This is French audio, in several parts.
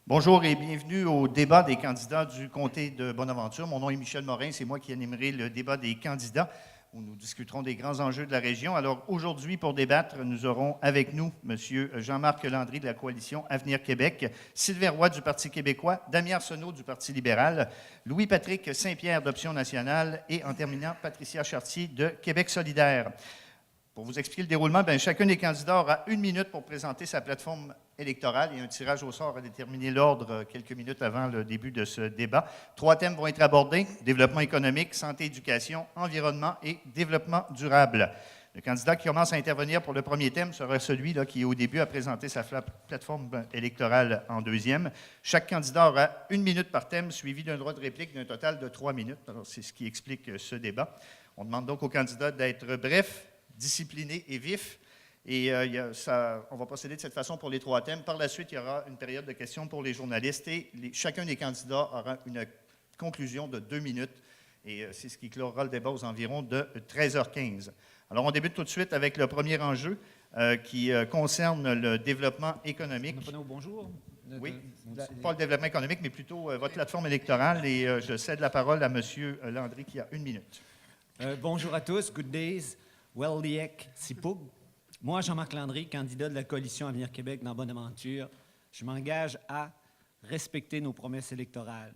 Bonjour et bienvenue au débat des candidats du comté de Bonaventure. Mon nom est Michel Morin, c'est moi qui animerai le débat des candidats où nous discuterons des grands enjeux de la région. Alors aujourd'hui, pour débattre, nous aurons avec nous M. Jean-Marc Landry de la coalition Avenir Québec, Sylvain Roy du Parti québécois, Damien Arsenault du Parti libéral, Louis-Patrick Saint-Pierre d'Option nationale et en terminant, Patricia Chartier de Québec solidaire. Pour vous expliquer le déroulement, chacun des candidats aura 1 minute pour présenter sa plateforme électorale et un tirage au sort a déterminé l'ordre quelques minutes avant le début de ce débat. 3 thèmes vont être abordés: développement économique, santé, éducation, environnement et développement durable. Le candidat qui commence à intervenir pour le premier thème sera celui qui, au début, a présenté sa plateforme électorale en deuxième. Chaque candidat aura 1 minute par thème, suivi d'un droit de réplique d'un total de 3 minutes. Alors, c'est ce qui explique ce débat. On demande donc aux candidats d'être brefs, discipliné et vif. Et on va procéder de cette façon pour les 3 thèmes. Par la suite, il y aura une période de questions pour les journalistes et chacun des candidats aura une conclusion de 2 minutes. Et c'est ce qui clora le débat aux environs de 13h15. Alors, on débute tout de suite avec le premier enjeu qui concerne le développement économique. Bonjour. Oui, pas le développement économique, mais plutôt votre plateforme électorale. Et je cède la parole à M. Landry qui a 1 minute. Bonjour à tous. Good days. Welliek Sipug. Moi, Jean-Marc Landry, candidat de la coalition Avenir Québec dans Bonaventure, je m'engage à respecter nos promesses électorales.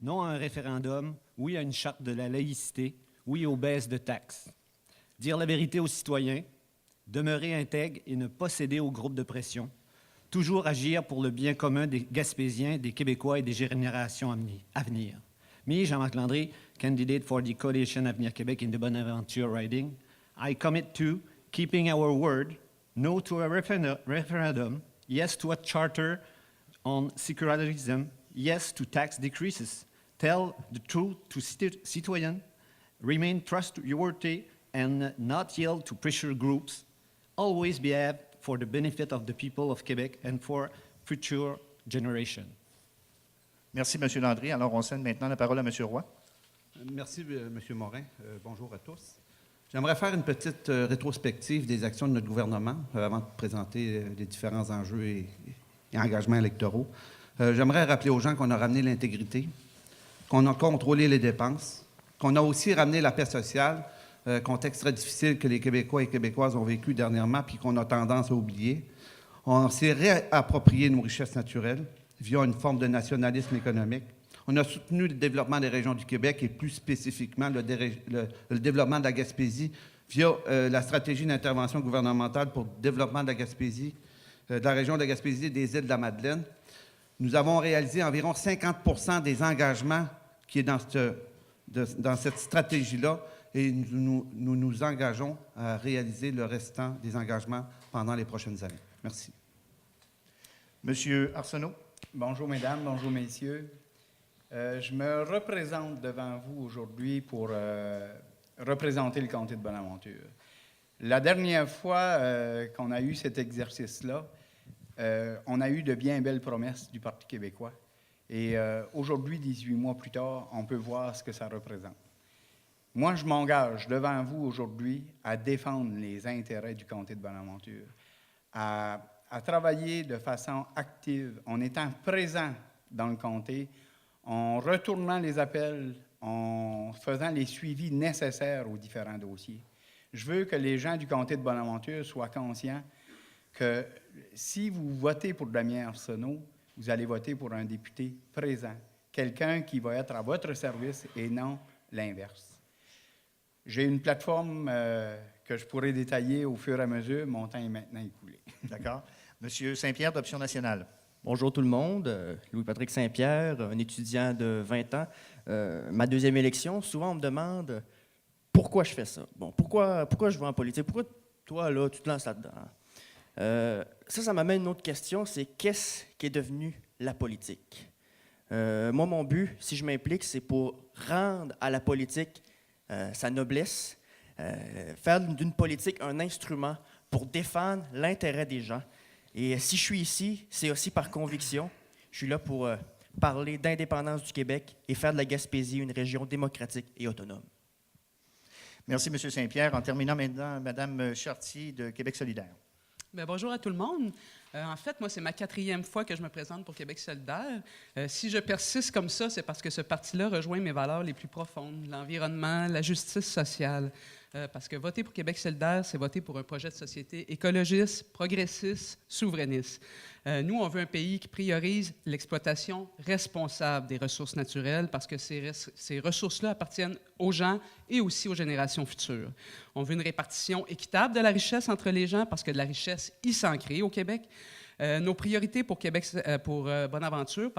Non à un référendum, oui à une charte de la laïcité, oui aux baisses de taxes. Dire la vérité aux citoyens, demeurer intègre et ne pas céder aux groupes de pression. Toujours agir pour le bien commun des Gaspésiens, des Québécois et des générations à venir. Me, Jean-Marc Landry, candidate for the coalition Avenir Québec in the Bonaventure riding, I commit to keeping our word, no to a referendum, yes to a charter on secularism, yes to tax decreases, tell the truth to citoyens, remain trustworthy and not yield to pressure groups, always behave for the benefit of the people of Quebec and for future generations. Merci, M. Landry. Alors, on cède maintenant la parole à M. Roy. Merci, M. Morin. Bonjour à tous. J'aimerais faire une petite rétrospective des actions de notre gouvernement avant de présenter les différents enjeux et engagements électoraux. J'aimerais rappeler aux gens qu'on a ramené l'intégrité, qu'on a contrôlé les dépenses, qu'on a aussi ramené la paix sociale, contexte très difficile que les Québécois et Québécoises ont vécu dernièrement puis qu'on a tendance à oublier. On s'est réapproprié nos richesses naturelles via une forme de nationalisme économique. On a soutenu le développement des régions du Québec et plus spécifiquement le développement de la Gaspésie via la stratégie d'intervention gouvernementale pour le développement de la Gaspésie, de la région de la Gaspésie et des îles de la Madeleine. Nous avons réalisé environ 50% des engagements qui est dans cette stratégie-là et nous engageons à réaliser le restant des engagements pendant les prochaines années. Merci. Monsieur Arsenault. Bonjour, mesdames, bonjour, messieurs. Je me représente devant vous aujourd'hui pour représenter le comté de Bonaventure. La dernière fois qu'on a eu cet exercice-là, on a eu de bien belles promesses du Parti québécois. Et aujourd'hui, 18 mois plus tard, on peut voir ce que ça représente. Moi, je m'engage devant vous aujourd'hui à défendre les intérêts du comté de Bonaventure, à travailler de façon active, en étant présent dans le comté, en retournant les appels, en faisant les suivis nécessaires aux différents dossiers. Je veux que les gens du comté de Bonaventure soient conscients que si vous votez pour Damien Arsenault, vous allez voter pour un député présent, quelqu'un qui va être à votre service et non l'inverse. J'ai une plateforme que je pourrais détailler au fur et à mesure. Mon temps est maintenant écoulé. D'accord. Monsieur Saint-Pierre d'Option nationale. Bonjour tout le monde, Louis-Patrick Saint-Pierre, un étudiant de 20 ans. Ma deuxième élection, souvent on me demande pourquoi je fais ça. Bon, pourquoi je vais en politique? Pourquoi toi, là, tu te lances là-dedans? Ça m'amène à une autre question, c'est qu'est-ce qui est devenu la politique? Moi, mon but, si je m'implique, c'est pour rendre à la politique sa noblesse, faire d'une politique un instrument pour défendre l'intérêt des gens. Et si je suis ici, c'est aussi par conviction. Je suis là pour parler d'indépendance du Québec et faire de la Gaspésie une région démocratique et autonome. Merci, M. Saint-Pierre. En terminant maintenant, Mme Chartier de Québec solidaire. Bien, bonjour à tout le monde. En fait, moi, c'est ma 4e fois que je me présente pour Québec solidaire. Si je persiste comme ça, c'est parce que ce parti-là rejoint mes valeurs les plus profondes, l'environnement, la justice sociale. Parce que voter pour Québec solidaire, c'est voter pour un projet de société écologiste, progressiste, souverainiste. Nous, on veut un pays qui priorise l'exploitation responsable des ressources naturelles parce que ces ressources-là appartiennent aux gens et aussi aux générations futures. On veut une répartition équitable de la richesse entre les gens parce que de la richesse, il s'en crée au Québec. Nos priorités pour Bonaventure,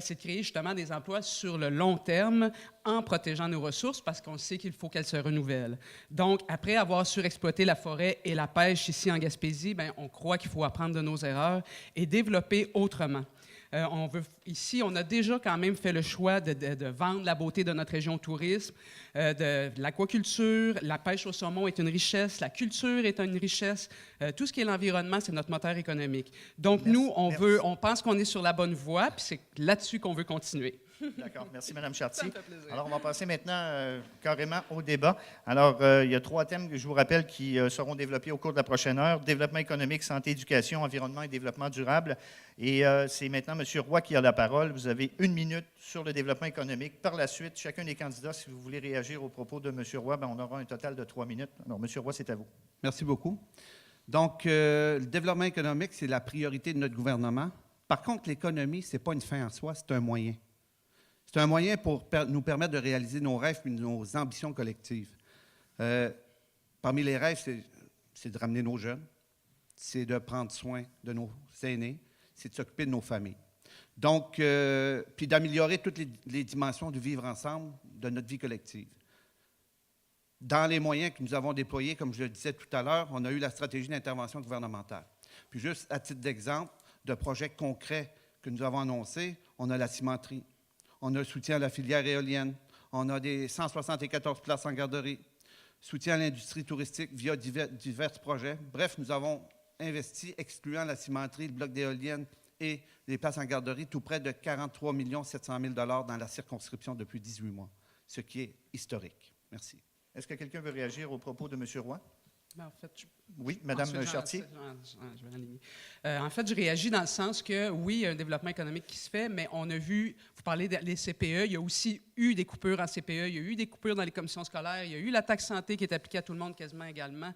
c'est de créer justement des emplois sur le long terme en protégeant nos ressources parce qu'on sait qu'il faut qu'elles se renouvellent. Donc, après avoir surexploité la forêt et la pêche ici en Gaspésie, on croit qu'il faut apprendre de nos erreurs et développer autrement. Ici, on a déjà quand même fait le choix de vendre la beauté de notre région au tourisme, de l'aquaculture, la pêche au saumon est une richesse, la culture est une richesse, tout ce qui est l'environnement, c'est notre moteur économique. Donc, nous, on pense qu'on est sur la bonne voie, puis c'est là-dessus qu'on veut continuer. D'accord. Merci, Mme Chartier. Ça me fait plaisir. Alors, on va passer maintenant carrément au débat. Alors, il y a 3 thèmes que je vous rappelle qui seront développés au cours de la prochaine heure. Développement économique, santé, éducation, environnement et développement durable. Et c'est maintenant M. Roy qui a la parole. Vous avez 1 minute sur le développement économique. Par la suite, chacun des candidats, si vous voulez réagir aux propos de M. Roy, on aura un total de 3 minutes. Alors, M. Roy, c'est à vous. Merci beaucoup. Donc, le développement économique, c'est la priorité de notre gouvernement. Par contre, l'économie, ce n'est pas une fin en soi, c'est un moyen. C'est un moyen pour nous permettre de réaliser nos rêves et nos ambitions collectives. Parmi les rêves, c'est de ramener nos jeunes, c'est de prendre soin de nos aînés, c'est de s'occuper de nos familles. Donc, puis d'améliorer toutes les dimensions du vivre ensemble de notre vie collective. Dans les moyens que nous avons déployés, comme je le disais tout à l'heure, on a eu la stratégie d'intervention gouvernementale. Puis juste à titre d'exemple de projets concrets que nous avons annoncés, on a la cimenterie, on a le soutien à la filière éolienne, on a des 174 places en garderie, soutien à l'industrie touristique via divers projets. Bref, nous avons investi, excluant la cimenterie, le bloc d'éoliennes et les places en garderie, tout près de 43 700 000 $ dans la circonscription depuis 18 mois, ce qui est historique. Merci. Est-ce que quelqu'un veut réagir aux propos de M. Roy? En fait, Oui, Mme Chartier. Je vais aligner. En fait, je réagis dans le sens que, oui, il y a un développement économique qui se fait, mais on a vu, vous parlez des CPE, il y a aussi eu des coupures en CPE, il y a eu des coupures dans les commissions scolaires, il y a eu la taxe santé qui est appliquée à tout le monde quasiment également.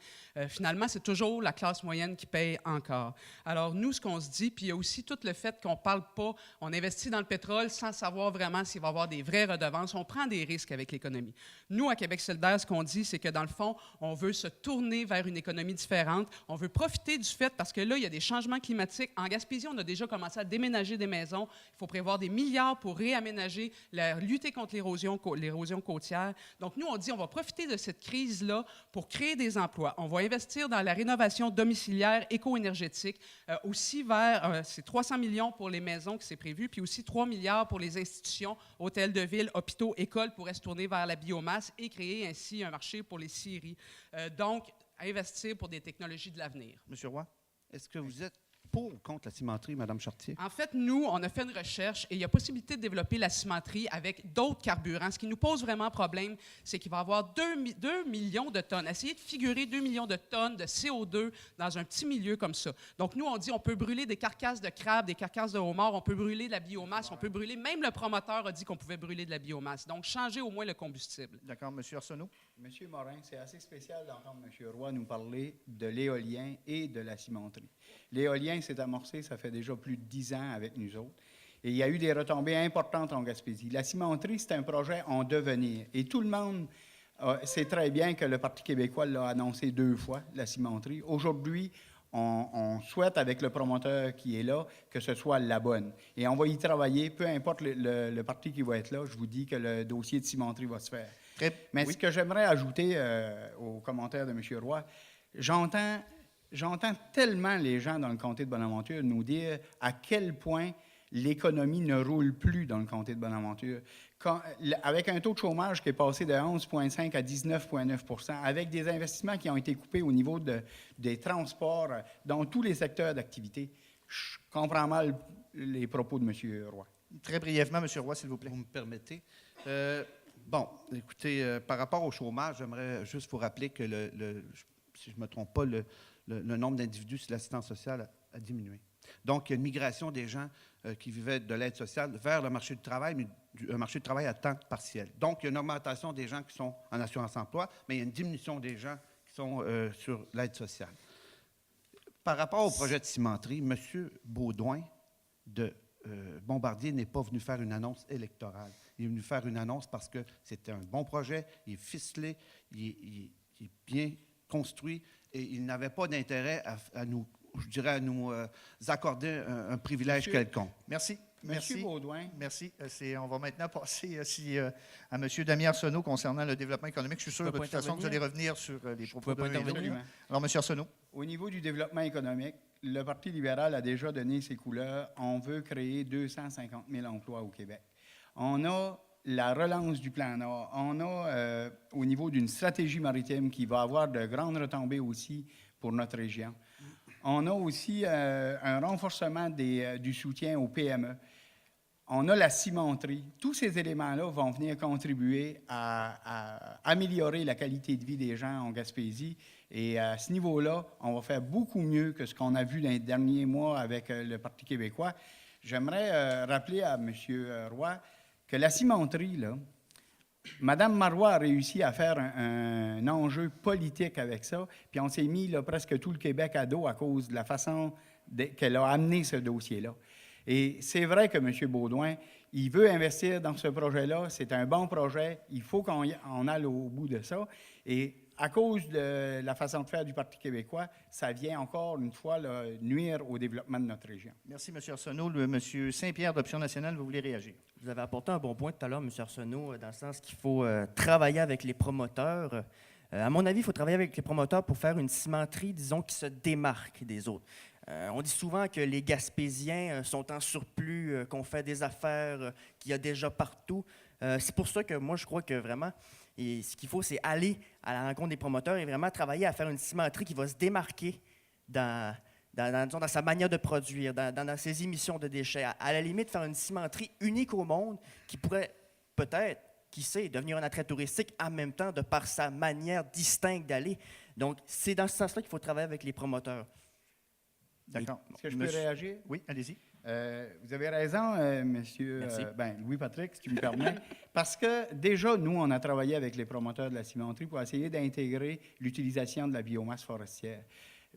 Finalement, c'est toujours la classe moyenne qui paye encore. Alors, nous, ce qu'on se dit, puis il y a aussi tout le fait qu'on ne parle pas, on investit dans le pétrole sans savoir vraiment s'il va y avoir des vraies redevances, on prend des risques avec l'économie. Nous, à Québec solidaire, ce qu'on dit, c'est que dans le fond, on veut se tourner vers une économie différente. On veut profiter du fait, parce que là, il y a des changements climatiques. En Gaspésie, on a déjà commencé à déménager des maisons. Il faut prévoir des milliards pour réaménager, lutter contre l'érosion côtière. Donc, nous, on dit on va profiter de cette crise-là pour créer des emplois. On va investir dans la rénovation domiciliaire éco-énergétique, aussi vers, c'est 300 millions pour les maisons qui c'est prévu, puis aussi 3 milliards pour les institutions, hôtels de ville, hôpitaux, écoles, pourraient se tourner vers la biomasse et créer ainsi un marché pour les scieries. Donc, investir pour des technologies de l'avenir. M. Roy? Est-ce que vous êtes pour ou contre la cimenterie, Mme Chartier? En fait, nous, on a fait une recherche et il y a possibilité de développer la cimenterie avec d'autres carburants. Ce qui nous pose vraiment problème, c'est qu'il va y avoir 2 millions de tonnes. Essayez de figurer 2 millions de tonnes de CO2 dans un petit milieu comme ça. Donc, nous, on dit on peut brûler des carcasses de crabes, des carcasses de homards, on peut brûler de la biomasse, on peut brûler, même le promoteur a dit qu'on pouvait brûler de la biomasse. Donc, changer au moins le combustible. D'accord. M. Arsenault? Monsieur Morin, c'est assez spécial d'entendre M. Roy nous parler de l'éolien et de la cimenterie. L'éolien s'est amorcé, ça fait déjà plus de 10 ans avec nous autres. Et il y a eu des retombées importantes en Gaspésie. La cimenterie, c'est un projet en devenir. Et tout le monde sait très bien que le Parti québécois l'a annoncé 2 fois, la cimenterie. Aujourd'hui, on souhaite, avec le promoteur qui est là, que ce soit la bonne. Et on va y travailler, peu importe le parti qui va être là, je vous dis que le dossier de cimenterie va se faire. Mais ce que j'aimerais ajouter aux commentaires de M. Roy, j'entends tellement les gens dans le comté de Bonaventure nous dire à quel point l'économie ne roule plus dans le comté de Bonaventure. Avec un taux de chômage qui est passé de 11,5 à 19,9 %, avec des investissements qui ont été coupés au niveau des transports dans tous les secteurs d'activité, je comprends mal les propos de M. Roy. Très brièvement, M. Roy, s'il vous plaît. Vous me permettez? Bon, écoutez, par rapport au chômage, j'aimerais juste vous rappeler que, si je ne me trompe pas, le nombre d'individus sur l'assistance sociale a diminué. Donc, il y a une migration des gens qui vivaient de l'aide sociale vers le marché du travail, mais un marché du travail à temps partiel. Donc, il y a une augmentation des gens qui sont en assurance-emploi, mais il y a une diminution des gens qui sont sur l'aide sociale. Par rapport au projet de cimenterie, M. Baudouin de Bombardier n'est pas venu faire une annonce électorale. Il est venu faire une annonce parce que c'était un bon projet, il est ficelé, il est bien construit et il n'avait pas d'intérêt à nous, je dirais, à nous accorder un privilège quelconque. Merci. Monsieur Merci. Baudouin. Merci. On va maintenant passer à M. Damien Arsenault concernant le développement économique. Je suis sûr Je de peux toute pas façon que vous allez revenir sur les propos peux pas d'un et l'autre. intervenir. Alors, M. Arsenault. Au niveau du développement économique, le Parti libéral a déjà donné ses couleurs. On veut créer 250 000 emplois au Québec. On a la relance du plan Nord. On a, au niveau d'une stratégie maritime qui va avoir de grandes retombées aussi pour notre région. On a aussi un renforcement du soutien aux PME. On a la cimenterie. Tous ces éléments-là vont venir contribuer à améliorer la qualité de vie des gens en Gaspésie. Et à ce niveau-là, on va faire beaucoup mieux que ce qu'on a vu dans les derniers mois avec le Parti québécois. J'aimerais rappeler à M. Roy que la cimenterie, là, Mme Marois a réussi à faire un enjeu politique avec ça, puis on s'est mis là, presque tout le Québec à dos à cause de la façon qu'elle a amené ce dossier-là. Et c'est vrai que M. Baudouin, il veut investir dans ce projet-là. C'est un bon projet. Il faut qu'on aille au bout de ça. Et à cause de la façon de faire du Parti québécois, ça vient encore une fois là, nuire au développement de notre région. Merci, M. Arsenault. M. Saint-Pierre d'Option nationale, vous voulez réagir? Vous avez apporté un bon point tout à l'heure, M. Arsenault, dans le sens qu'il faut travailler avec les promoteurs. À mon avis, il faut travailler avec les promoteurs pour faire une cimenterie, disons, qui se démarque des autres. On dit souvent que les Gaspésiens sont en surplus, qu'on fait des affaires qu'il y a déjà partout. C'est pour ça que moi, je crois que vraiment, ce qu'il faut, c'est aller à la rencontre des promoteurs et vraiment travailler à faire une cimenterie qui va se démarquer dans sa manière de produire, dans ses émissions de déchets. À la limite, faire une cimenterie unique au monde qui pourrait peut-être, qui sait, devenir un attrait touristique en même temps de par sa manière distincte d'aller. Donc, c'est dans ce sens-là qu'il faut travailler avec les promoteurs. D'accord. Est-ce que je peux réagir? Oui, allez-y. Vous avez raison, monsieur Louis-Patrick, si tu me permets, parce que déjà, nous, on a travaillé avec les promoteurs de la cimenterie pour essayer d'intégrer l'utilisation de la biomasse forestière.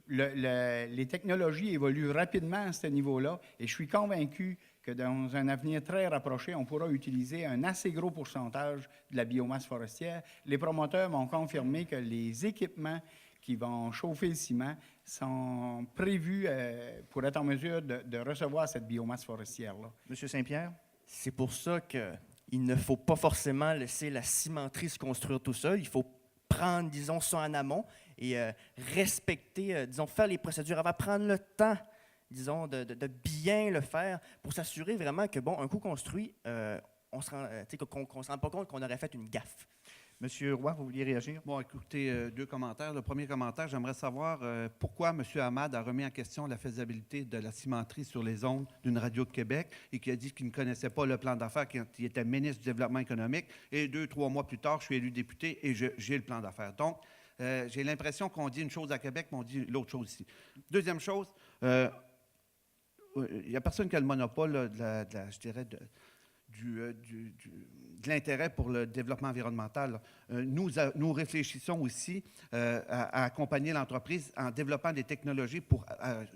Les technologies évoluent rapidement à ce niveau-là et je suis convaincu que dans un avenir très rapproché, on pourra utiliser un assez gros pourcentage de la biomasse forestière. Les promoteurs m'ont confirmé que les équipements qui vont chauffer le ciment sont prévus pour être en mesure de recevoir cette biomasse forestière-là. Monsieur Saint-Pierre? C'est pour ça qu'il ne faut pas forcément laisser la cimenterie se construire tout seul. Il faut prendre, disons, ça en amont et respecter, disons, faire les procédures avant, prendre le temps, disons, de bien le faire pour s'assurer vraiment que, bon, un coup construit, qu'on ne se rende pas compte qu'on aurait fait une gaffe. Monsieur Roy, vous vouliez réagir? Bon, écoutez, deux commentaires. Le premier commentaire, j'aimerais savoir pourquoi M. Hamad a remis en question la faisabilité de la cimenterie sur les zones d'une radio de Québec et qui a dit qu'il ne connaissait pas le plan d'affaires quand il était ministre du Développement économique. Et 2-3 mois plus tard, je suis élu député et j'ai le plan d'affaires. Donc, j'ai l'impression qu'on dit une chose à Québec, mais on dit l'autre chose ici. Deuxième chose, il n'y a personne qui a le monopole je dirais, de l'intérêt pour le développement environnemental. Nous réfléchissons aussi à accompagner l'entreprise en développant des technologies pour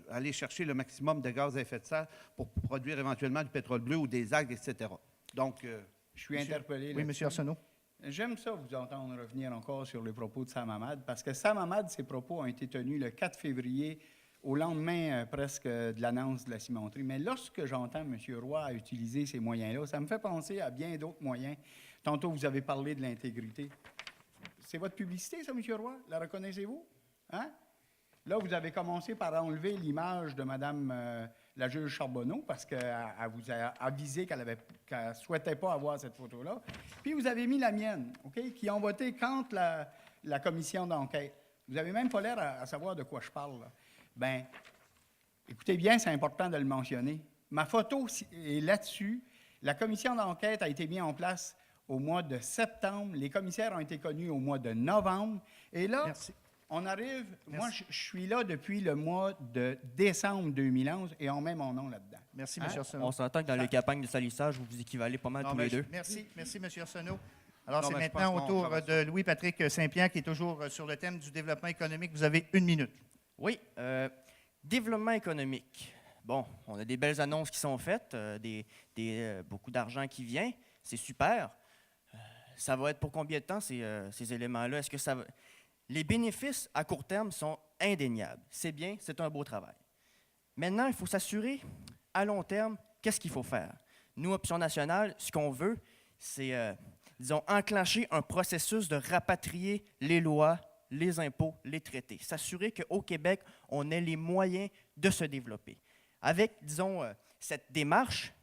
aller chercher le maximum de gaz à effet de serre pour produire éventuellement du pétrole bleu ou des algues, etc. Donc, je suis interpellé. Oui, M. Arsenault. J'aime ça vous entendre revenir encore sur les propos de Sam Hamad, parce que Sam Hamad, ses propos ont été tenus le 4 février, au lendemain presque de l'annonce de la cimenterie. Mais lorsque j'entends M. Roy utiliser ces moyens-là, ça me fait penser à bien d'autres moyens. Tantôt, vous avez parlé de l'intégrité. C'est votre publicité, ça, M. Roy? La reconnaissez-vous? Hein? Là, vous avez commencé par enlever l'image de Mme la juge Charbonneau parce qu'elle vous a avisé qu'elle ne souhaitait pas avoir cette photo-là. Puis vous avez mis la mienne, OK, qui ont voté contre la commission d'enquête. Vous n'avez même pas l'air à savoir de quoi je parle, là. Bien, écoutez bien, c'est important de le mentionner. Ma photo est là-dessus. La commission d'enquête a été mise en place au mois de septembre. Les commissaires ont été connus au mois de novembre. Et là, Merci. On arrive, moi, je suis là depuis le mois de décembre 2011 et on met mon nom là-dedans. Merci, Hein? M. Arsenault. On s'entend que dans les campagnes de salissage, vous vous équivalez pas mal Non, tous mais les deux. Merci, M. Arsenault. Alors, Non, c'est mais je maintenant pense au qu'on tour va- de Louis-Patrick Saint-Pierre, qui est toujours sur le thème du développement économique. Vous avez 1 minute. Oui, développement économique. Bon, on a des belles annonces qui sont faites, beaucoup d'argent qui vient, c'est super. Ça va être pour combien de temps ces éléments-là? Est-ce que ça va... Les bénéfices à court terme sont indéniables. C'est bien, c'est un beau travail. Maintenant, il faut s'assurer, à long terme, qu'est-ce qu'il faut faire? Nous, Option nationale, ce qu'on veut, c'est, disons, enclencher un processus de rapatrier les lois, les impôts, les traités. S'assurer qu'au Québec, on ait les moyens de se développer. Avec, disons, cette démarche,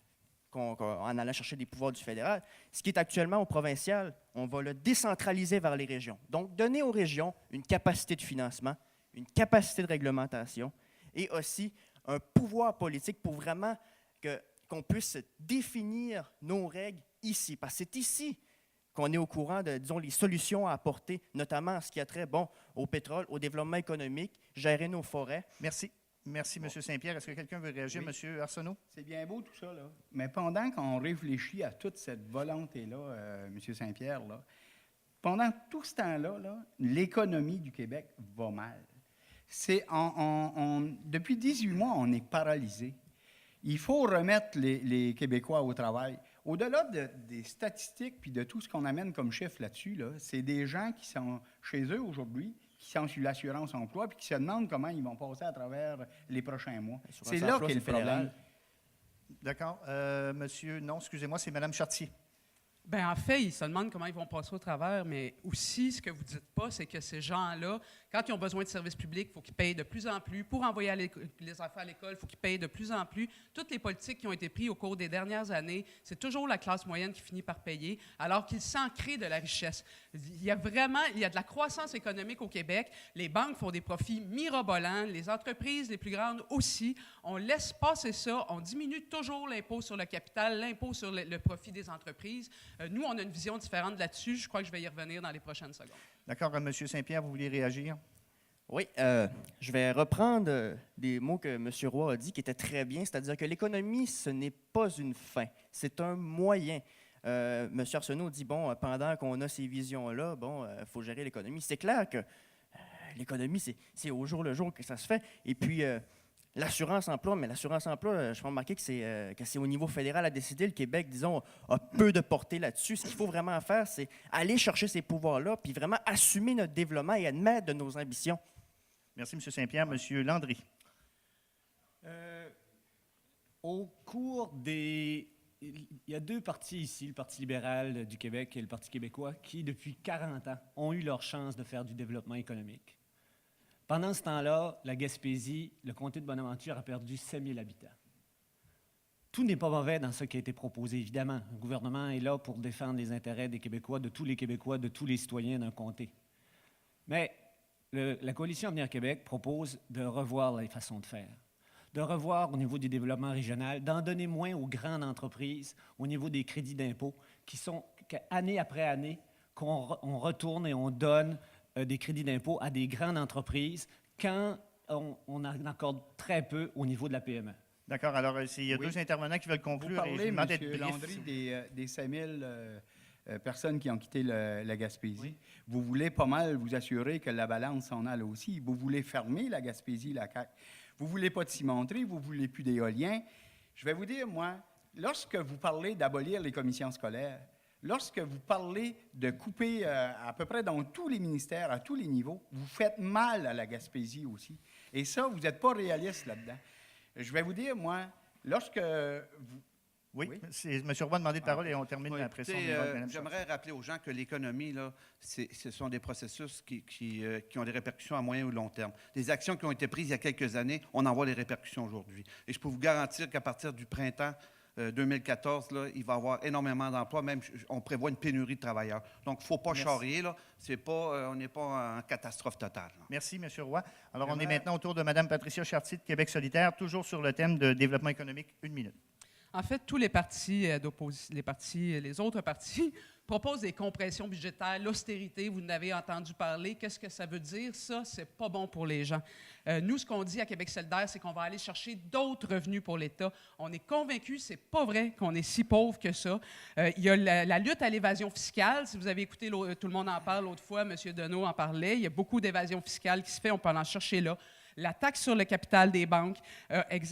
en allant chercher des pouvoirs du fédéral, ce qui est actuellement au provincial, on va le décentraliser vers les régions. Donc, donner aux régions une capacité de financement, une capacité de réglementation et aussi un pouvoir politique pour vraiment qu'on puisse définir nos règles ici. Parce que c'est ici qu'on est au courant de, disons, les solutions à apporter, notamment en ce qui a trait, bon, au pétrole, au développement économique, gérer nos forêts. Merci. Merci, M. Saint-Pierre. Est-ce que quelqu'un veut réagir, Oui. M. Arsenault? C'est bien beau tout ça, là. Mais pendant qu'on réfléchit à toute cette volonté-là, M. Saint-Pierre, là, pendant tout ce temps-là, là, l'économie du Québec va mal. Depuis 18 mois, on est paralysé. Il faut remettre les Québécois au travail. Au-delà des statistiques puis de tout ce qu'on amène comme chiffre là-dessus, là, c'est des gens qui sont chez eux aujourd'hui, qui sont sur l'assurance emploi puis qui se demandent comment ils vont passer à travers les prochains mois. L'assurance C'est là emploi, qu'est le c'est fédéral. problème. D'accord. Monsieur, non, excusez-moi, c'est Mme Chartier. Bien, en fait, ils se demandent comment ils vont passer au travers, mais aussi, ce que vous ne dites pas, c'est que ces gens-là, quand ils ont besoin de services publics, il faut qu'ils payent de plus en plus. Pour envoyer les enfants à l'école, il faut qu'ils payent de plus en plus. Toutes les politiques qui ont été prises au cours des dernières années, c'est toujours la classe moyenne qui finit par payer, alors qu'ils s'en créent de la richesse. Il y a de la croissance économique au Québec. Les banques font des profits mirobolants, les entreprises les plus grandes aussi. On laisse passer ça, on diminue toujours l'impôt sur le capital, l'impôt sur le profit des entreprises. Nous, on a une vision différente là-dessus. Je crois que je vais y revenir dans les prochaines secondes. D'accord. M. Saint-Pierre, vous voulez réagir? Oui, je vais reprendre des mots que M. Roy a dit qui étaient très bien, c'est-à-dire que l'économie, ce n'est pas une fin, c'est un moyen. M. Arsenault dit, bon, pendant qu'on a ces visions-là, bon, il faut gérer l'économie. C'est clair que l'économie, c'est au jour le jour que ça se fait. Et puis, l'assurance-emploi, mais l'assurance-emploi, je peux remarquer que c'est au niveau fédéral à décider. Le Québec, disons, a peu de portée là-dessus. Ce qu'il faut vraiment faire, c'est aller chercher ces pouvoirs-là, puis vraiment assumer notre développement et admettre de nos ambitions. Merci, M. Saint-Pierre. M. Landry. Au cours des... Il y a deux partis ici, le Parti libéral du Québec et le Parti québécois, qui, depuis 40 ans, ont eu leur chance de faire du développement économique. Pendant ce temps-là, la Gaspésie, le comté de Bonaventure a perdu 7 000 habitants. Tout n'est pas mauvais dans ce qui a été proposé, évidemment. Le gouvernement est là pour défendre les intérêts des Québécois, de tous les citoyens d'un comté. Mais la Coalition Avenir Québec propose de revoir les façons de faire, de revoir au niveau du développement régional, d'en donner moins aux grandes entreprises au niveau des crédits d'impôt, qui sont, année après année, qu'on retourne et on donne des crédits d'impôt à des grandes entreprises quand on en accorde très peu au niveau de la PME. D'accord. Alors, il y a Oui. deux intervenants qui veulent Vous conclure. parlez, et je vous M. demande d'être bref. Landry, des 5 000 personnes qui ont quitté la Gaspésie. Oui. Vous voulez pas mal vous assurer que la balance s'en aille aussi. Vous voulez fermer la Gaspésie, la CAQ. Vous voulez pas de cimenterie, vous voulez plus d'éolien. Je vais vous dire, moi, lorsque vous parlez d'abolir les commissions scolaires, lorsque vous parlez de couper à peu près dans tous les ministères, à tous les niveaux, vous faites mal à la Gaspésie aussi. Et ça, vous n'êtes pas réaliste là-dedans. Je vais vous dire, moi, lorsque vous... Oui, Oui. M. Roy a demandé de parole et on termine Oui, la pression. écoutez, du vote de Mme j'aimerais rappeler aux gens que l'économie, là, ce sont des processus qui ont des répercussions à moyen ou long terme. Des actions qui ont été prises il y a quelques années, on en voit les répercussions aujourd'hui. Et je peux vous garantir qu'à partir du printemps 2014, là, il va y avoir énormément d'emplois. Même, on prévoit une pénurie de travailleurs. Donc, il ne faut pas charrier. Là. On n'est pas en catastrophe totale. Là. Merci, M. Roy. Alors, on est maintenant autour de Mme Patricia Chartier de Québec solidaire, toujours sur le thème de développement économique. 1 minute. En fait, tous les partis les autres partis propose des compressions budgétaires, l'austérité, vous en avez entendu parler. Qu'est-ce que ça veut dire? Ça, c'est pas bon pour les gens. Nous, ce qu'on dit à Québec solidaire, c'est qu'on va aller chercher d'autres revenus pour l'État. On est convaincus, c'est pas vrai qu'on est si pauvre que ça. Il y a la lutte à l'évasion fiscale. Si vous avez écouté, tout le monde en parle l'autre fois, M. Deneau en parlait. Il y a beaucoup d'évasion fiscale qui se fait, on peut en chercher là. La taxe sur le capital des banques,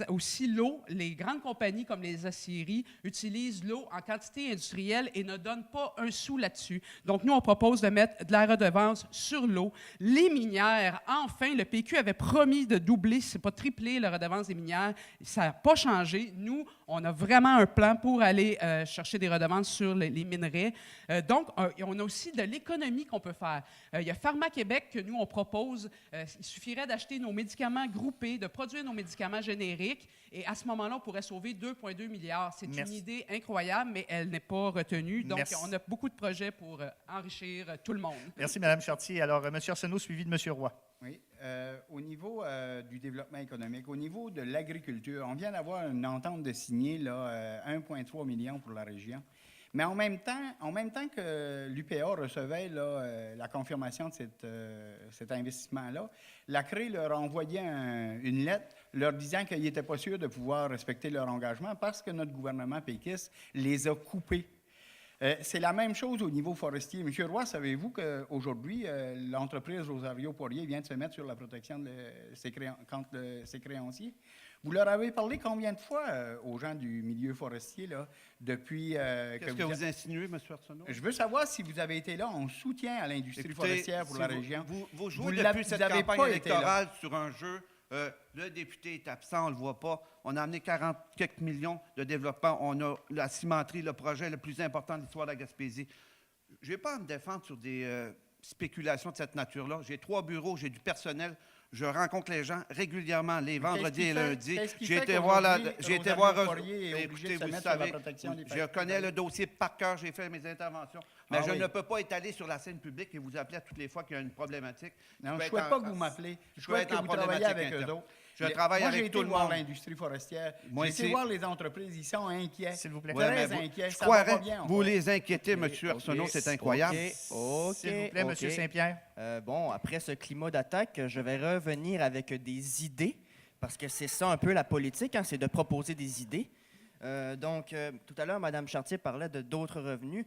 aussi l'eau. Les grandes compagnies comme les aciéries utilisent l'eau en quantité industrielle et ne donnent pas un sou là-dessus. Donc, nous, on propose de mettre de la redevance sur l'eau. Les minières, enfin, le PQ avait promis de doubler, si ce n'est pas tripler la redevance des minières. Ça n'a pas changé. Nous, on a vraiment un plan pour aller chercher des redevances sur les minerais. Donc, on a aussi de l'économie qu'on peut faire. Il y a Pharma Québec que nous, on propose. Il suffirait d'acheter nos médicaments groupés, de produire nos médicaments génériques, et à ce moment-là, on pourrait sauver 2,2 milliards. C'est une idée incroyable, mais elle n'est pas retenue. Donc, on a beaucoup de projets pour enrichir tout le monde. Merci, Mme Chartier. Alors, M. Arsenault, suivi de M. Roy. Oui. Au niveau du développement économique, au niveau de l'agriculture, on vient d'avoir une entente de signer là, 1,3 million pour la région. Mais en même temps que l'UPA recevait là, la confirmation de cet investissement-là, la CRE leur envoyait une lettre leur disant qu'ils n'étaient pas sûrs de pouvoir respecter leur engagement parce que notre gouvernement péquiste les a coupés. C'est la même chose au niveau forestier. Monsieur Roy, savez-vous qu'aujourd'hui, l'entreprise Rosario Poirier vient de se mettre sur la protection de ses créanciers? Vous leur avez parlé combien de fois aux gens du milieu forestier là, depuis Qu'est-ce que vous insinuez, M. Arsenault? Je veux savoir si vous avez été là en soutien à l'industrie forestière pour la région. Vous jouez depuis cette campagne électorale sur un jeu. Le député est absent, on ne le voit pas. On a amené 40 quelques millions de développement. On a la cimenterie, le projet le plus important de l'histoire de la Gaspésie. Je ne vais pas me défendre sur des spéculations de cette nature-là. J'ai 3 bureaux, j'ai du personnel. Je rencontre les gens régulièrement les vendredis et lundis. J'ai été voir écoutez, vous savez, je connais le dossier par cœur, j'ai fait mes interventions. Mais je ne peux pas être allé sur la scène publique et vous appeler à toutes les fois qu'il y a une problématique. Non, je ne souhaite pas que vous m'appelez. Je souhaite que vous travaillez avec eux autres. Je travaille avec tout le monde. J'ai été voir l'industrie forestière. J'ai été voir les entreprises. Ils sont inquiets. S'il vous plaît. Très inquiets. Je croirais vous les inquiétez, M. Arsenault, c'est incroyable. S'il vous plaît, M. Saint-Pierre. Bon, après ce climat d'attaque, je vais revenir avec des idées, parce que c'est ça un peu la politique, hein, c'est de proposer des idées. Tout à l'heure, Mme Chartier parlait de d'autres revenus.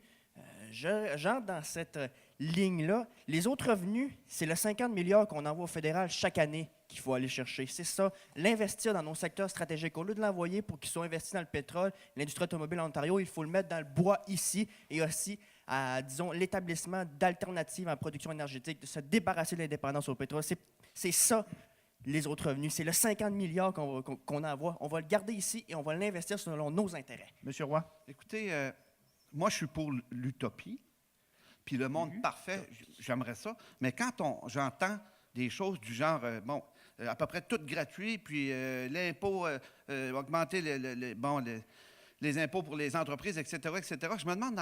J'entre dans cette ligne-là. Les autres revenus, c'est le 50 milliards qu'on envoie au fédéral chaque année qu'il faut aller chercher. C'est ça, l'investir dans nos secteurs stratégiques. Au lieu de l'envoyer pour qu'ils soient investis dans le pétrole, l'industrie automobile en Ontario, il faut le mettre dans le bois ici et aussi à, disons, l'établissement d'alternatives en production énergétique, de se débarrasser de l'indépendance au pétrole. C'est ça, les autres revenus. C'est le 50 milliards qu'on envoie. On va le garder ici et on va l'investir selon nos intérêts. Monsieur Roy. Écoutez, moi, je suis pour l'utopie, puis le monde parfait, j'aimerais ça. Mais quand j'entends des choses du genre, à peu près tout gratuit, puis l'impôt, augmenter les impôts pour les entreprises, etc., je me demande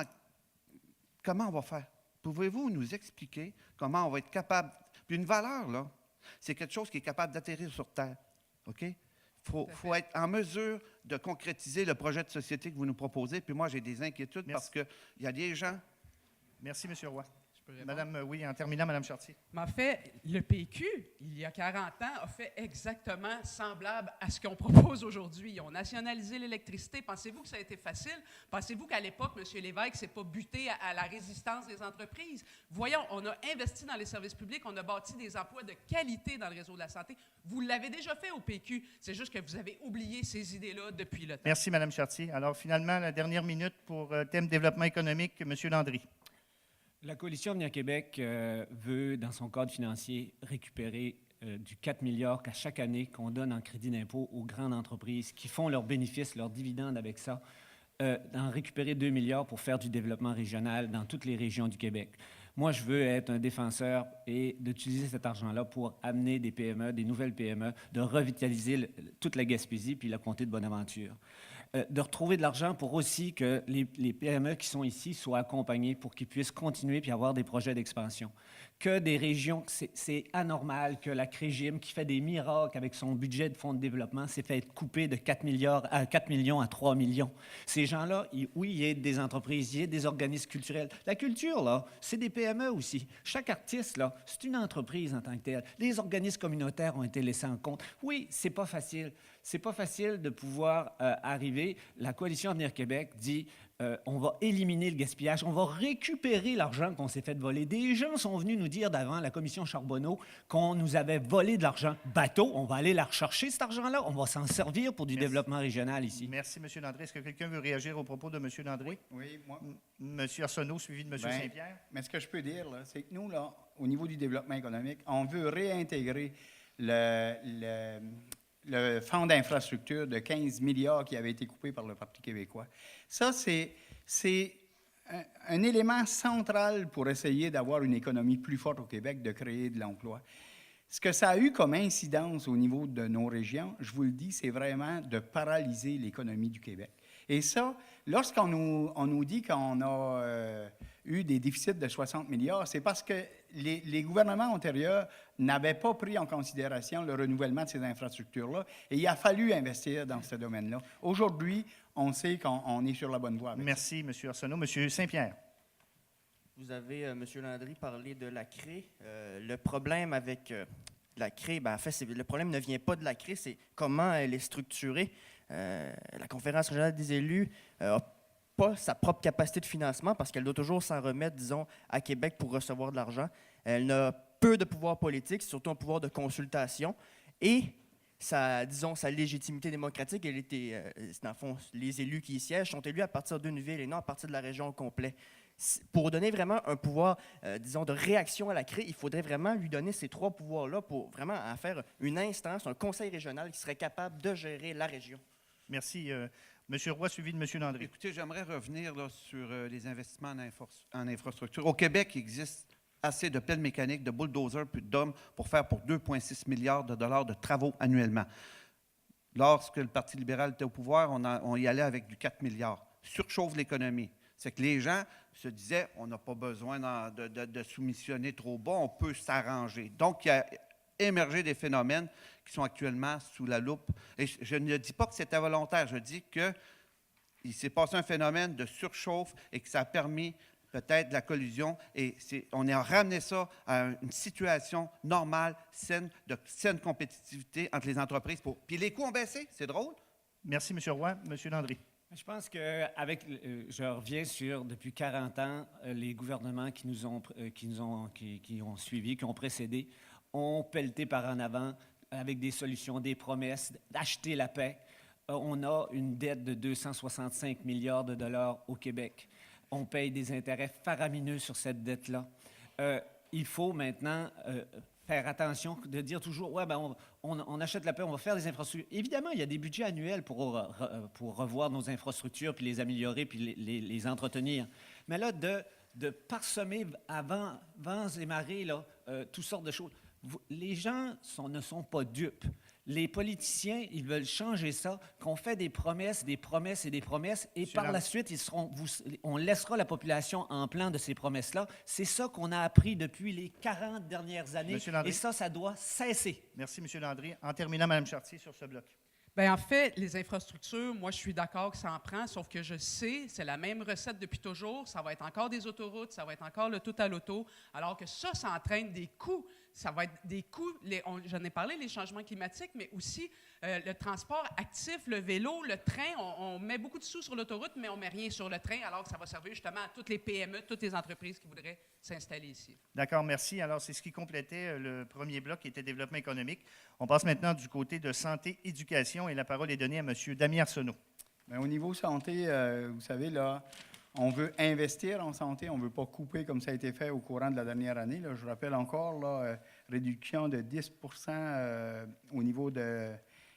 comment on va faire. Pouvez-vous nous expliquer comment on va être capable... Puis une valeur, là, c'est quelque chose qui est capable d'atterrir sur Terre, OK? Faut être en mesure de concrétiser le projet de société que vous nous proposez. Puis moi, j'ai des inquiétudes parce qu'il y a des gens... Merci, M. Roy. Madame, oui, en terminant, Mme Chartier. Mais en fait, le PQ, il y a 40 ans, a fait exactement semblable à ce qu'on propose aujourd'hui. Ils ont nationalisé l'électricité. Pensez-vous que ça a été facile? Pensez-vous qu'à l'époque, M. Lévesque ne s'est pas buté à la résistance des entreprises? Voyons, on a investi dans les services publics, on a bâti des emplois de qualité dans le réseau de la santé. Vous l'avez déjà fait au PQ. C'est juste que vous avez oublié ces idées-là depuis le temps. Merci, Mme Chartier. Alors, finalement, la dernière minute pour thème développement économique, M. Landry. La Coalition Avenir Québec veut, dans son cadre financier, récupérer du 4 milliards qu'à chaque année qu'on donne en crédit d'impôt aux grandes entreprises qui font leurs bénéfices, leurs dividendes avec ça, d'en récupérer 2 milliards pour faire du développement régional dans toutes les régions du Québec. Moi, je veux être un défenseur et d'utiliser cet argent-là pour amener des PME, des nouvelles PME, de revitaliser toute la Gaspésie puis la comté de Bonaventure. de retrouver de l'argent pour aussi que les PME qui sont ici soient accompagnés pour qu'ils puissent continuer puis avoir des projets d'expansion. Que des régions, c'est anormal que la CREGIM, qui fait des miracles avec son budget de fonds de développement, s'est fait couper de 4 millions à 3 millions. Ces gens-là, oui, il y a des entreprises, il y a des organismes culturels. La culture, là, c'est des PME aussi. Chaque artiste, là, c'est une entreprise en tant que telle. Les organismes communautaires ont été laissés en compte. Oui, c'est pas facile. C'est pas facile de pouvoir arriver. La Coalition Avenir Québec dit on va éliminer le gaspillage, on va récupérer l'argent qu'on s'est fait voler. Des gens sont venus nous dire d'avant la commission Charbonneau qu'on nous avait volé de l'argent. Bateau, on va aller la rechercher, cet argent-là. On va s'en servir pour du développement régional ici. Merci, M. Landry. Est-ce que quelqu'un veut réagir aux propos de M. Landry? Oui, moi. M. Arsenault, suivi de M. Ben, Saint-Pierre. Mais ce que je peux dire, là, c'est que nous, là, au niveau du développement économique, on veut réintégrer le fonds d'infrastructure de 15 milliards qui avait été coupé par le Parti québécois. Ça, c'est un élément central pour essayer d'avoir une économie plus forte au Québec, de créer de l'emploi. Ce que ça a eu comme incidence au niveau de nos régions, je vous le dis, c'est vraiment de paralyser l'économie du Québec. Et ça, lorsqu'on nous dit qu'on a eu des déficits de 60 milliards, c'est parce que les gouvernements antérieurs n'avaient pas pris en considération le renouvellement de ces infrastructures-là, et il a fallu investir dans ce domaine-là. Aujourd'hui, on sait qu'on est sur la bonne voie avec Merci, M. Arsenault. M. Saint-Pierre. Vous avez, M. Landry, parlé de la CRE. Le problème avec la CRE, en fait, le problème ne vient pas de la CRE, c'est comment elle est structurée. La Conférence régionale des élus n'a pas sa propre capacité de financement parce qu'elle doit toujours s'en remettre, disons, à Québec pour recevoir de l'argent. Elle n'a peu de pouvoir politique, surtout un pouvoir de consultation. Et sa légitimité démocratique, elle était, dans le fond, les élus qui y siègent sont élus à partir d'une ville et non à partir de la région au complet. Pour donner vraiment un pouvoir, disons, de réaction à la CRE, il faudrait vraiment lui donner ces trois pouvoirs-là pour vraiment en faire une instance, un conseil régional qui serait capable de gérer la région. Merci. M. Roy, suivi de M. Landry. Écoutez, j'aimerais revenir là, sur les investissements en infrastructure. Au Québec, il existe assez de pelles mécaniques, de bulldozers, puis d'hommes pour faire pour 2,6 milliards de dollars de travaux annuellement. Lorsque le Parti libéral était au pouvoir, on y allait avec du 4 milliards. Surchauffe l'économie. C'est que les gens se disaient, on n'a pas besoin de soumissionner trop bas, on peut s'arranger. Donc, il y a émergé des phénomènes qui sont actuellement sous la loupe. Et je ne dis pas que c'était volontaire, je dis qu'il s'est passé un phénomène de surchauffe et que ça a permis peut-être de la collusion, et on a ramené ça à une situation normale, saine, de saine compétitivité entre les entreprises. Puis les coûts ont baissé, c'est drôle. Merci, M. Roy. M. Landry. Je pense que je reviens sur, depuis 40 ans, les gouvernements qui ont suivi, qui ont précédé, ont pelleté par en avant avec des solutions, des promesses, d'acheter la paix. On a une dette de 265 milliards de dollars au Québec. On paye des intérêts faramineux sur cette dette-là. Il faut maintenant faire attention de dire toujours, ouais, ben on achète la paix, on va faire des infrastructures. Évidemment, il y a des budgets annuels pour revoir nos infrastructures, puis les améliorer, puis les entretenir. Mais là, de parsemer avant vents et marées, là, toutes sortes de choses. Les gens ne sont pas dupes. Les politiciens, ils veulent changer ça, qu'on fait des promesses, des promesses et des promesses, et par la suite, on laissera la population en plan de ces promesses-là. C'est ça qu'on a appris depuis les 40 dernières années, et ça doit cesser. Merci, M. Landry. En terminant, Mme Chartier, sur ce bloc. Bien, en fait, les infrastructures, moi, je suis d'accord que ça en prend, sauf que je sais, c'est la même recette depuis toujours. Ça va être encore des autoroutes, ça va être encore le tout à l'auto, alors que ça entraîne des coûts. Ça va être des coûts, j'en ai parlé, les changements climatiques, mais aussi le transport actif, le vélo, le train. On met beaucoup de sous sur l'autoroute, mais on ne met rien sur le train, alors que ça va servir justement à toutes les PME, toutes les entreprises qui voudraient s'installer ici. D'accord, merci. Alors, c'est ce qui complétait le premier bloc qui était développement économique. On passe maintenant du côté de santé, éducation, et la parole est donnée à M. Damien Arsenault. Bien, au niveau santé, vous savez, là, on veut investir en santé, on ne veut pas couper comme ça a été fait au courant de la dernière année. Là. Je rappelle encore, là, réduction de 10 au niveau de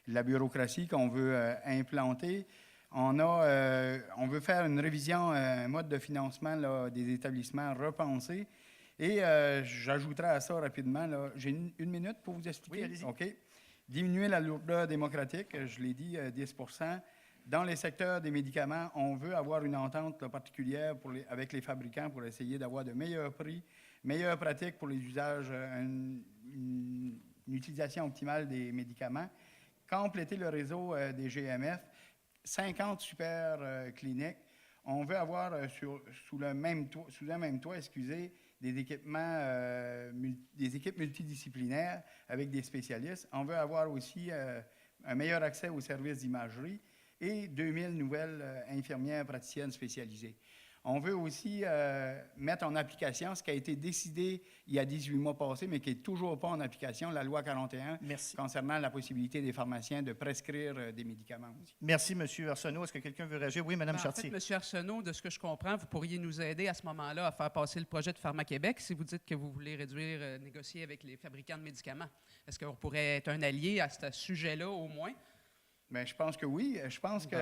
la bureaucratie qu'on veut implanter. On veut faire une révision, un mode de financement là, des établissements repensés. Et j'ajouterai à ça rapidement, là, j'ai une minute pour vous expliquer. Oui, allez-y. OK. Diminuer la lourdeur démocratique, je l'ai dit, 10 Dans les secteurs des médicaments, on veut avoir une entente là, particulière avec les fabricants pour essayer d'avoir de meilleurs prix, meilleures pratiques pour les usages, une utilisation optimale des médicaments, compléter le réseau des GMF, 50 super cliniques. On veut avoir sous un même toit, des équipements, des équipes multidisciplinaires avec des spécialistes. On veut avoir aussi un meilleur accès aux services d'imagerie et 2000 nouvelles infirmières praticiennes spécialisées. On veut aussi mettre en application ce qui a été décidé il y a 18 mois passés, mais qui n'est toujours pas en application, la loi 41, concernant la possibilité des pharmaciens de prescrire des médicaments aussi. Merci, M. Arsenault. Est-ce que quelqu'un veut réagir? Oui, Mme Chartier. En fait, M. Arsenault, de ce que je comprends, vous pourriez nous aider à ce moment-là à faire passer le projet de Pharma-Québec si vous dites que vous voulez réduire, négocier avec les fabricants de médicaments. Est-ce qu'on pourrait être un allié à ce sujet-là au moins? Bien, je pense que oui. Je pense que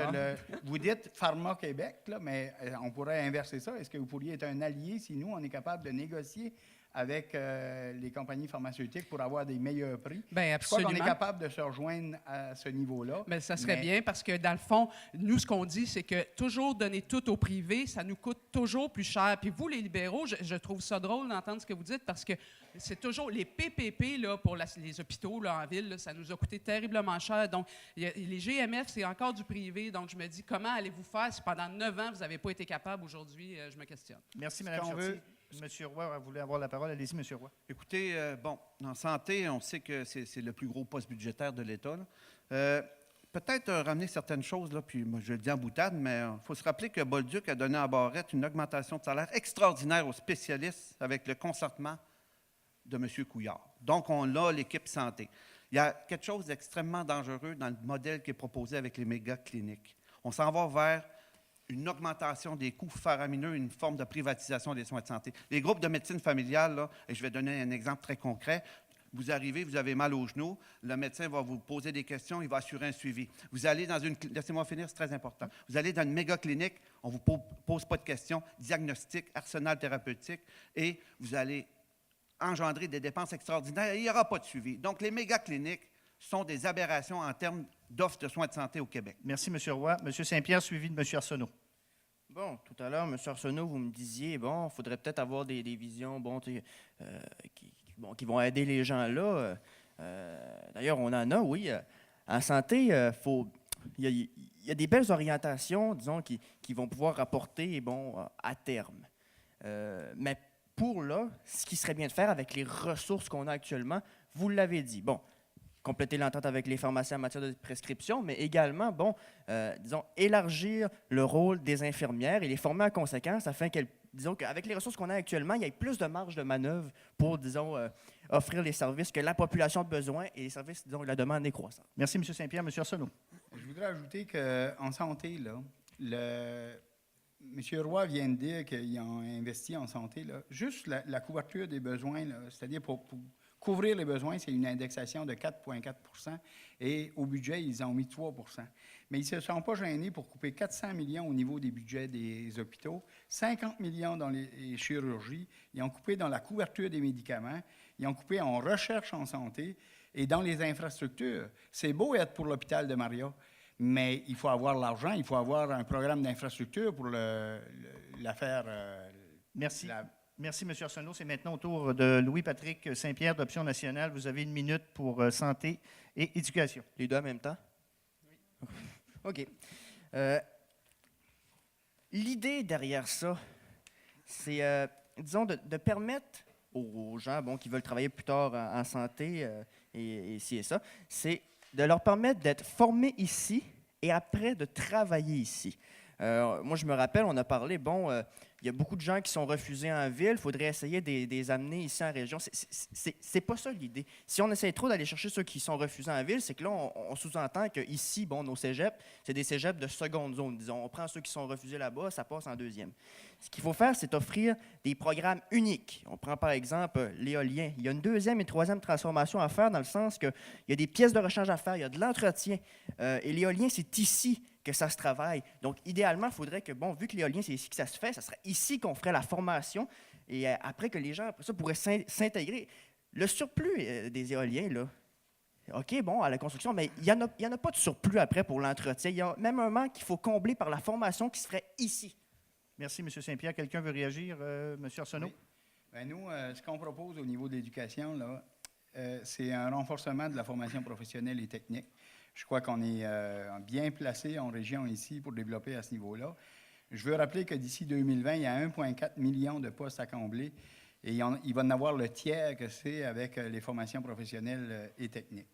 vous dites Pharma-Québec, là, mais on pourrait inverser ça. Est-ce que vous pourriez être un allié si nous, on est capable de négocier avec les compagnies pharmaceutiques pour avoir des meilleurs prix? Bien, absolument. Je crois qu'on est absolument. capable de se rejoindre à ce niveau-là. Mais ça serait bien parce que, dans le fond, nous, ce qu'on dit, c'est que toujours donner tout au privé, ça nous coûte toujours plus cher. Puis vous, les libéraux, je trouve ça drôle d'entendre ce que vous dites parce que c'est toujours les PPP là, pour les hôpitaux là, en ville, là, ça nous a coûté terriblement cher. Donc, les GMF, c'est encore du privé. Donc, je me dis, comment allez-vous faire si pendant 9 ans, vous n'avez pas été capable aujourd'hui? Je me questionne. Merci, Mme Chartier. M. Roy voulait avoir la parole. Allez-y, M. Roy. Écoutez, en santé, on sait que c'est le plus gros poste budgétaire de l'État. Peut-être ramener certaines choses, là, puis moi, je le dis en boutade, mais il faut se rappeler que Bolduc a donné à Barrette une augmentation de salaire extraordinaire aux spécialistes avec le consentement de M. Couillard. Donc, on a l'équipe santé. Il y a quelque chose d'extrêmement dangereux dans le modèle qui est proposé avec les méga-cliniques. On s'en va vers une augmentation des coûts faramineux, une forme de privatisation des soins de santé. Les groupes de médecine familiale, là, et je vais donner un exemple très concret, vous arrivez, vous avez mal au genou, le médecin va vous poser des questions, il va assurer un suivi. Vous allez dans une... Laissez-moi finir, c'est très important. Vous allez dans une méga-clinique, on ne vous pose pas de questions, diagnostic, arsenal thérapeutique, et vous allez engendrer des dépenses extraordinaires et il n'y aura pas de suivi. Donc, les méga-cliniques sont des aberrations en termes d'offres de soins de santé au Québec. Merci, M. Roy. M. Saint-Pierre, suivi de M. Arsenault. Bon, tout à l'heure, M. Arsenault, vous me disiez, bon, il faudrait peut-être avoir des visions qui vont aider les gens là. D'ailleurs, on en a, oui. En santé, il y a des belles orientations, disons, qui vont pouvoir rapporter, à terme. Mais pour là, ce qui serait bien de faire avec les ressources qu'on a actuellement, vous l'avez dit. Bon, compléter l'entente avec les pharmaciens en matière de prescription, mais également, élargir le rôle des infirmières et les former en conséquence afin qu'avec les ressources qu'on a actuellement, il y ait plus de marge de manœuvre pour, offrir les services que la population a besoin et les services, la demande est croissante. Merci, M. Saint-Pierre. M. Arsenault. Je voudrais ajouter qu'en santé, là, M. Roy vient de dire qu'ils ont investi en santé. Là, juste la couverture des besoins, là, c'est-à-dire pour couvrir les besoins, c'est une indexation de 4,4 % et au budget, ils ont mis 3 %. Mais ils ne se sont pas gênés pour couper 400 millions au niveau des budgets des hôpitaux, 50 millions dans les chirurgies, ils ont coupé dans la couverture des médicaments, ils ont coupé en recherche en santé et dans les infrastructures. C'est beau être pour l'hôpital de Maria, mais il faut avoir l'argent, il faut avoir un programme d'infrastructure pour la faire. Merci. Merci, M. Arsenault. C'est maintenant au tour de Louis-Patrick Saint-Pierre d'Option nationale. Vous avez 1 minute pour santé et éducation. Les deux en même temps? Oui. OK. L'idée derrière ça, c'est, de permettre aux gens qui veulent travailler plus tard en santé et ci et ça, c'est de leur permettre d'être formés ici et après de travailler ici. Moi, je me rappelle, on a parlé, il y a beaucoup de gens qui sont refusés en ville, il faudrait essayer de les amener ici en région. C'est pas ça l'idée. Si on essaie trop d'aller chercher ceux qui sont refusés en ville, c'est que là, on sous-entend qu'ici, nos cégeps, c'est des cégeps de seconde zone, disons. On prend ceux qui sont refusés là-bas, ça passe en deuxième. Ce qu'il faut faire, c'est offrir des programmes uniques. On prend par exemple l'éolien. Il y a une deuxième et troisième transformation à faire dans le sens qu'il y a des pièces de rechange à faire, il y a de l'entretien. Et l'éolien, c'est ici que ça se travaille. Donc, idéalement, il faudrait que, vu que l'éolien, c'est ici que ça se fait, ça serait ici qu'on ferait la formation et après que les gens, après ça, pourraient s'intégrer. Le surplus des éoliens, là, OK, bon, à la construction, mais il y en a pas de surplus après pour l'entretien. Il y a même un manque qu'il faut combler par la formation qui se ferait ici. Merci, M. Saint-Pierre. Quelqu'un veut réagir? M. Arsenault? Oui. Bien, nous, ce qu'on propose au niveau de l'éducation, là, c'est un renforcement de la formation professionnelle et technique. Je crois qu'on est bien placé en région ici pour développer à ce niveau-là. Je veux rappeler que d'ici 2020, il y a 1,4 million de postes à combler et il va en avoir le tiers que c'est avec les formations professionnelles et techniques.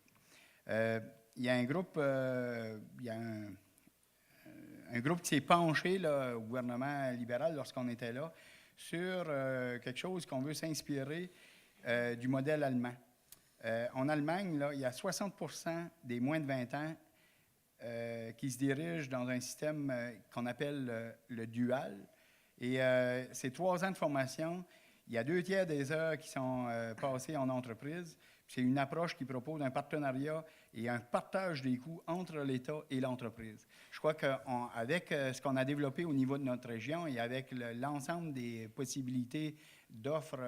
Il y a un groupe, un groupe qui s'est penché là, au gouvernement libéral lorsqu'on était là sur quelque chose qu'on veut s'inspirer du modèle allemand. En Allemagne, là, il y a 60 des moins de 20 ans qui se dirigent dans un système qu'on appelle le dual. Et c'est 3 ans de formation. Il y a 2 tiers des heures qui sont passées en entreprise. C'est une approche qui propose un partenariat et un partage des coûts entre l'État et l'entreprise. Je crois qu'avec ce qu'on a développé au niveau de notre région et avec l'ensemble des possibilités d'offres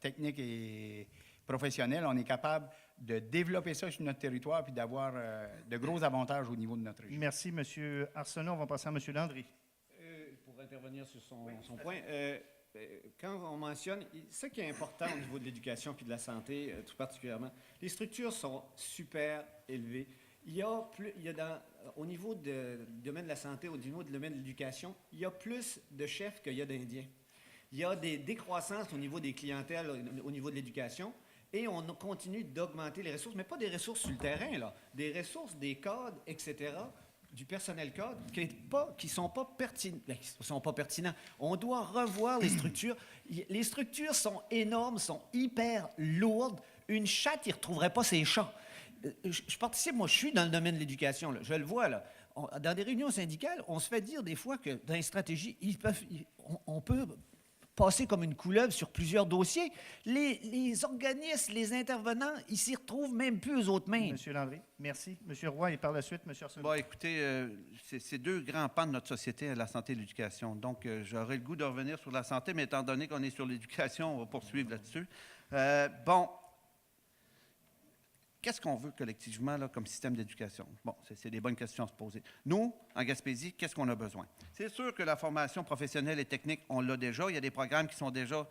techniques et professionnelles, on est capable de développer ça sur notre territoire puis d'avoir de gros avantages au niveau de notre région. Merci, M. Arsenault. On va passer à M. Landry. Pour intervenir sur son point, quand on mentionne, ce qui est important au niveau de l'éducation puis de la santé, tout particulièrement, les structures sont super élevées. Au niveau du domaine de la santé, au niveau du domaine de l'éducation, il y a plus de chefs qu'il y a d'Indiens. Il y a des décroissances au niveau des clientèles, au niveau de l'éducation, et on continue d'augmenter les ressources, mais pas des ressources sur le terrain, là, des ressources, des cadres, etc., du personnel cadre qui ne sont pas pertinents. On doit revoir les structures. Les structures sont énormes, sont hyper lourdes. Une chatte, il ne retrouverait pas ses chats. Je participe, moi, je suis dans le domaine de l'éducation, là, je le vois, là. Dans des réunions syndicales, on se fait dire des fois que dans les stratégies, on peut passer comme une couleuvre sur plusieurs dossiers. Les organismes, les intervenants, ils s'y retrouvent même plus aux autres mains. M. Landry, merci. M. Roy et par la suite, M. Arsenault. Bon, écoutez, c'est 2 grands pans de notre société, la santé et l'éducation. Donc, j'aurais le goût de revenir sur la santé, mais étant donné qu'on est sur l'éducation, on va poursuivre là-dessus. Bon, qu'est-ce qu'on veut collectivement là, comme système d'éducation? Bon, c'est des bonnes questions à se poser. Nous, en Gaspésie, qu'est-ce qu'on a besoin? C'est sûr que la formation professionnelle et technique, on l'a déjà. Il y a des programmes qui sont déjà,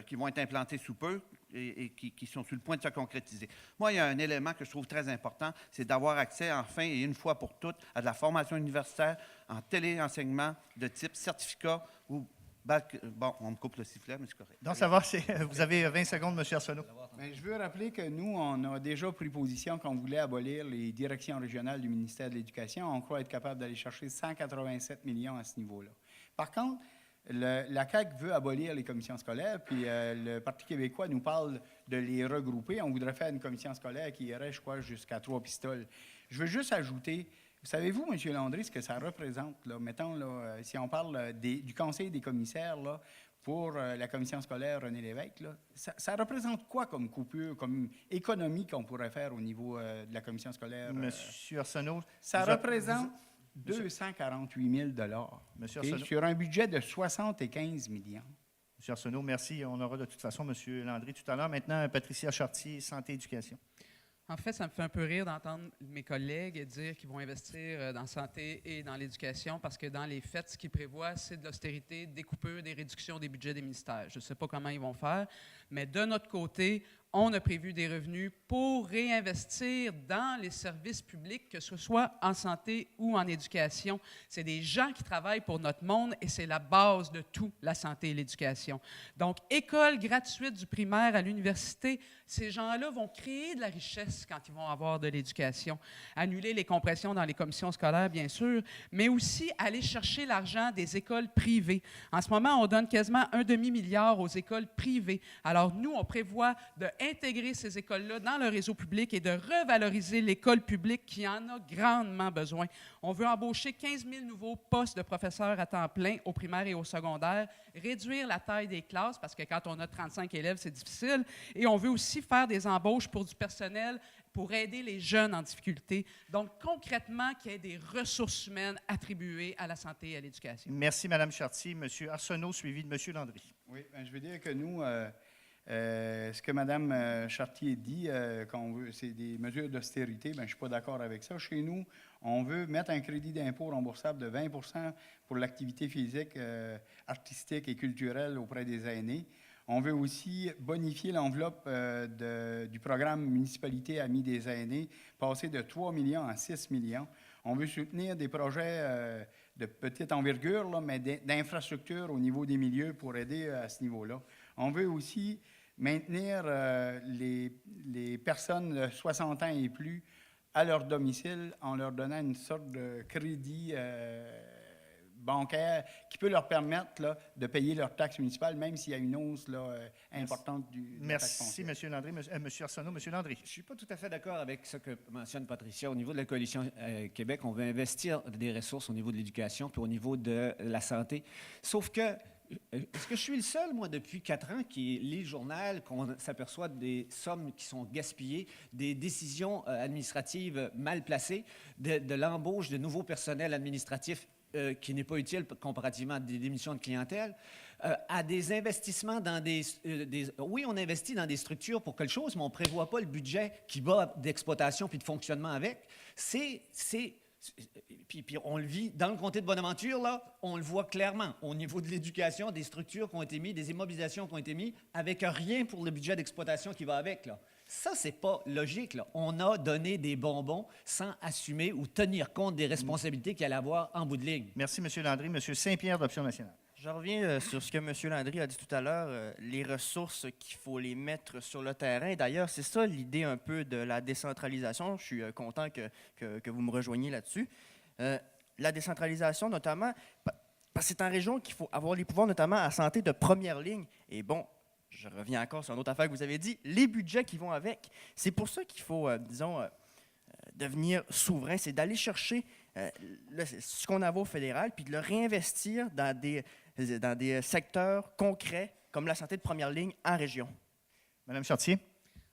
qui vont être implantés sous peu et qui sont sur le point de se concrétiser. Moi, il y a un élément que je trouve très important, c'est d'avoir accès, enfin et une fois pour toutes, à de la formation universitaire en téléenseignement de type certificat ou bon, on me coupe le sifflet, mais c'est correct. Donc, ça va, vous avez 20 secondes, M. Arsenault. Bien, je veux rappeler que nous, on a déjà pris position qu'on voulait abolir les directions régionales du ministère de l'Éducation. On croit être capable d'aller chercher 187 millions à ce niveau-là. Par contre, la CAQ veut abolir les commissions scolaires, puis le Parti québécois nous parle de les regrouper. On voudrait faire une commission scolaire qui irait, je crois, jusqu'à 3 pistoles. Je veux juste ajouter... Savez-vous, M. Landry, ce que ça représente? Là? Mettons, là, si on parle du conseil des commissaires là, pour la commission scolaire René Lévesque, là, ça représente quoi comme coupure, comme économie qu'on pourrait faire au niveau de la commission scolaire? M. Arsenault. Ça représente 248 000 Monsieur Arsenault. sur un budget de 75 millions. M. Arsenault, merci. On aura de toute façon M. Landry tout à l'heure. Maintenant, Patricia Chartier, Santé et Éducation. En fait, ça me fait un peu rire d'entendre mes collègues dire qu'ils vont investir dans la santé et dans l'éducation parce que dans les faits, ce qu'ils prévoient, c'est de l'austérité, des coupures, des réductions des budgets des ministères. Je ne sais pas comment ils vont faire, mais de notre côté, on a prévu des revenus pour réinvestir dans les services publics, que ce soit en santé ou en éducation. C'est des gens qui travaillent pour notre monde et c'est la base de tout, la santé et l'éducation. Donc, école gratuite du primaire à l'université, ces gens-là vont créer de la richesse quand ils vont avoir de l'éducation. Annuler les compressions dans les commissions scolaires, bien sûr, mais aussi aller chercher l'argent des écoles privées. En ce moment, on donne quasiment un demi-milliard aux écoles privées. Alors, nous, on prévoit d'intégrer ces écoles-là dans le réseau public et de revaloriser l'école publique qui en a grandement besoin. On veut embaucher 15 000 nouveaux postes de professeurs à temps plein au primaire et au secondaire, réduire la taille des classes parce que quand on a 35 élèves, c'est difficile, et on veut aussi faire des embauches pour du personnel pour aider les jeunes en difficulté. Donc, concrètement, qu'il y ait des ressources humaines attribuées à la santé et à l'éducation. Merci, Mme Chartier. M. Arsenault, suivi de M. Landry. Oui, bien, je veux dire que nous, Ce que Mme Chartier dit, qu'on veut, c'est des mesures d'austérité, bien, je ne suis pas d'accord avec ça. Chez nous, on veut mettre un crédit d'impôt remboursable de 20 pour l'activité physique, artistique et culturelle auprès des aînés. On veut aussi bonifier l'enveloppe du programme Municipalité Amis des aînés, passer de 3 millions à 6 millions. On veut soutenir des projets de petite envergure, là, mais d'infrastructure au niveau des milieux pour aider à ce niveau-là. On veut aussi maintenir les personnes de 60 ans et plus à leur domicile en leur donnant une sorte de crédit bancaire qui peut leur permettre là, de payer leurs taxes municipales, même s'il y a une hausse là, importante de la taxe Merci, foncière. M. Landry. M. Arsenault, M. Landry. Je ne suis pas tout à fait d'accord avec ce que mentionne Patricia. Au niveau de la Coalition Québec, on veut investir des ressources au niveau de l'éducation puis au niveau de la santé. Sauf que, est-ce que je suis le seul, moi, depuis 4 ans, qui lit le journal, qu'on s'aperçoit des sommes qui sont gaspillées, des décisions administratives mal placées, de l'embauche de nouveaux personnels administratifs qui n'est pas utile comparativement à des démissions de clientèle, à des investissements dans Oui, on investit dans des structures pour quelque chose, mais on ne prévoit pas le budget qui va d'exploitation puis de fonctionnement avec. Puis on le vit dans le comté de Bonaventure, là, on le voit clairement. Au niveau de l'éducation, des structures qui ont été mises, des immobilisations qui ont été mises, avec rien pour le budget d'exploitation qui va avec, là. Ça, c'est pas logique, là. On a donné des bonbons sans assumer ou tenir compte des responsabilités qu'il allait avoir en bout de ligne. Merci, M. Landry. M. Saint-Pierre d'Option nationale. Je reviens sur ce que M. Landry a dit tout à l'heure, les ressources qu'il faut les mettre sur le terrain. D'ailleurs, c'est ça l'idée un peu de la décentralisation. Je suis content que vous me rejoigniez là-dessus. La décentralisation, notamment, parce que c'est en région qu'il faut avoir les pouvoirs, notamment à santé de première ligne. Et bon, je reviens encore sur une autre affaire que vous avez dit, les budgets qui vont avec. C'est pour ça qu'il faut, devenir souverain, c'est d'aller chercher ce qu'on a au fédéral, puis de le réinvestir dans des secteurs concrets, comme la santé de première ligne en région. Mme Chartier.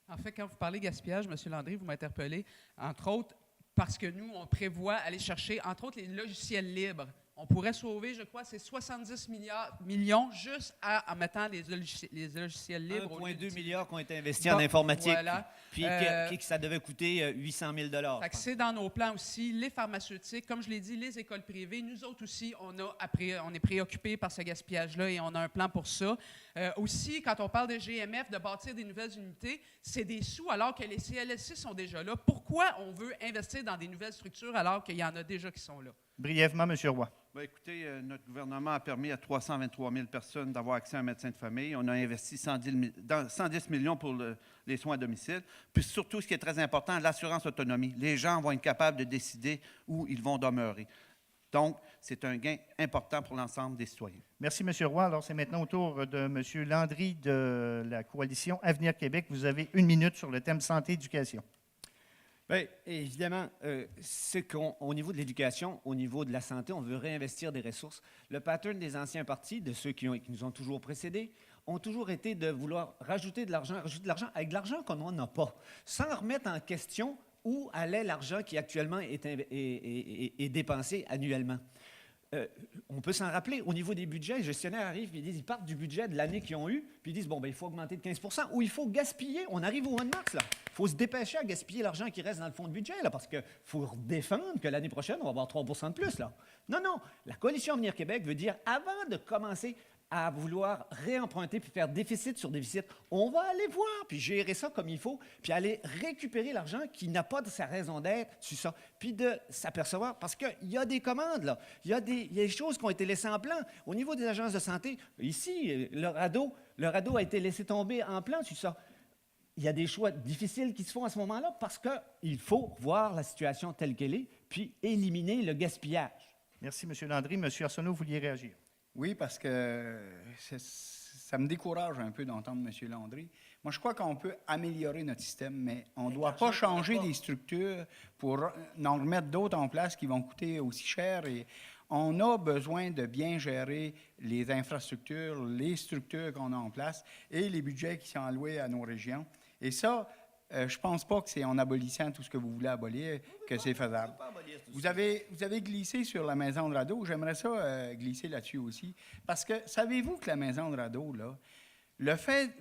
En fait, quand vous parlez gaspillage, M. Landry, vous m'interpellez, entre autres, parce que nous, on prévoit aller chercher, entre autres, les logiciels libres. On pourrait sauver, je crois, c'est 70 millions juste en mettant les logiciels libres. 1,2 milliard qui ont été investis en informatique, voilà. puis que ça devait coûter 800 000 $. Fait que c'est dans nos plans aussi. Les pharmaceutiques, comme je l'ai dit, les écoles privées, nous autres aussi, on est préoccupés par ce gaspillage-là et on a un plan pour ça. Aussi, quand on parle de GMF, de bâtir des nouvelles unités, c'est des sous alors que les CLSC sont déjà là. Pourquoi on veut investir dans des nouvelles structures alors qu'il y en a déjà qui sont là? Brièvement, M. Roy. Bien, écoutez, notre gouvernement a permis à 323 000 personnes d'avoir accès à un médecin de famille. On a investi 110 millions pour les soins à domicile. Puis surtout, ce qui est très important, l'assurance autonomie. Les gens vont être capables de décider où ils vont demeurer. Donc, c'est un gain important pour l'ensemble des citoyens. Merci, M. Roy. Alors, c'est maintenant au tour de M. Landry de la coalition Avenir Québec. Vous avez 1 minute sur le thème santé-éducation. Bien, évidemment, c'est qu'au niveau de l'éducation, au niveau de la santé, on veut réinvestir des ressources. Le pattern des anciens partis, de ceux qui nous ont toujours précédés, ont toujours été de vouloir rajouter de l'argent avec de l'argent qu'on n'en a pas, sans remettre en question où allait l'argent qui actuellement est dépensé annuellement. On peut s'en rappeler, au niveau des budgets, les gestionnaires arrivent et ils partent du budget de l'année qu'ils ont eu, puis ils disent, bon, ben, il faut augmenter de 15 % ou il faut gaspiller. On arrive au mois de mars, là. Il faut se dépêcher à gaspiller l'argent qui reste dans le fonds de budget, là, parce qu'il faut défendre que l'année prochaine, on va avoir 3 % de plus, là. Non, non. La Coalition Avenir Québec veut dire, avant de commencer à vouloir réemprunter puis faire déficit sur déficit, on va aller voir, puis gérer ça comme il faut, puis aller récupérer l'argent qui n'a pas de sa raison d'être sur ça, puis de s'apercevoir, parce qu'il y a des commandes, là, il y a des choses qui ont été laissées en plan. Au niveau des agences de santé, ici, le radeau a été laissé tomber en plan sur ça. Il y a des choix difficiles qui se font à ce moment-là parce qu'il faut voir la situation telle qu'elle est, puis éliminer le gaspillage. Merci, M. Landry. M. Arsenault, vous vouliez réagir? Oui, parce que ça me décourage un peu d'entendre M. Landry. Moi, je crois qu'on peut améliorer notre système, mais on ne doit pas changer des structures pour en remettre d'autres en place qui vont coûter aussi cher. Et on a besoin de bien gérer les infrastructures, les structures qu'on a en place et les budgets qui sont alloués à nos régions. Et ça, je ne pense pas que c'est en abolissant tout ce que vous voulez abolir que c'est faisable. Vous avez glissé sur la maison de radeau. J'aimerais ça glisser là-dessus aussi. Parce que savez-vous que la maison de radeau, là, le fait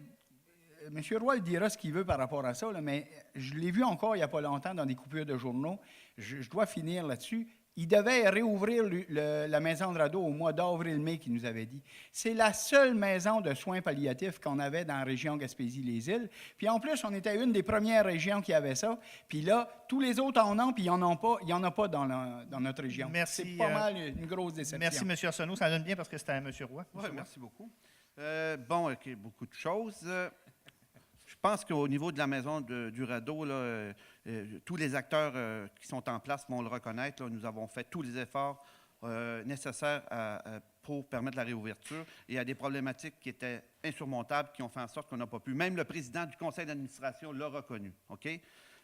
M. Roy dira ce qu'il veut par rapport à ça, là, mais je l'ai vu encore il n'y a pas longtemps dans des coupures de journaux. Je dois finir là-dessus. Il devait réouvrir la maison de radeau au mois d'avril-mai, qu'il nous avait dit. C'est la seule maison de soins palliatifs qu'on avait dans la région Gaspésie-les-Îles. Puis en plus, on était une des premières régions qui avait ça. Puis là, tous les autres en ont, puis il n'y en a pas dans notre région. Merci, C'est pas mal une grosse déception. Merci, M. Arsenault. Ça donne bien parce que c'était à M. Roy. Oui, merci beaucoup. Bon, OK, beaucoup de choses. Je pense qu'au niveau de la maison du radeau, là, tous les acteurs qui sont en place vont le reconnaître. Là, nous avons fait tous les efforts nécessaires pour permettre la réouverture. Et il y a des problématiques qui étaient insurmontables, qui ont fait en sorte qu'on n'a pas pu. Même le président du conseil d'administration l'a reconnu. OK?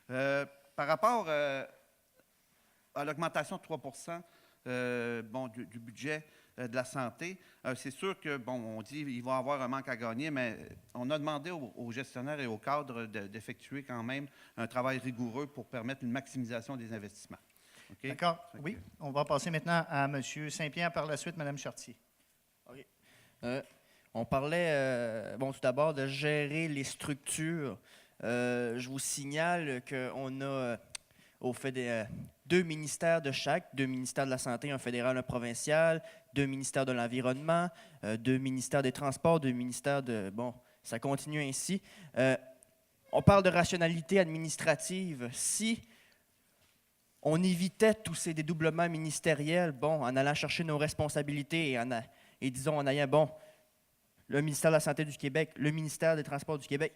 Par rapport à l'augmentation de 3 du budget de la santé, c'est sûr que, on dit qu'il va y avoir un manque à gagner, mais on a demandé aux gestionnaires et aux cadres d'effectuer quand même un travail rigoureux pour permettre une maximisation des investissements. OK? D'accord. Oui. On va passer maintenant à M. Saint-Pierre, par la suite, Mme Chartier. OK. On parlait, tout d'abord, de gérer les structures. Je vous signale qu'on a, au fait des 2 ministères de chaque, 2 ministères de la Santé, un fédéral, un provincial, 2 ministères de l'Environnement, 2 ministères des Transports, 2 ministères de... Bon, ça continue ainsi. On parle de rationalité administrative. Si on évitait tous ces dédoublements ministériels, en allant chercher nos responsabilités et disons, en ayant, le ministère de la Santé du Québec, le ministère des Transports du Québec,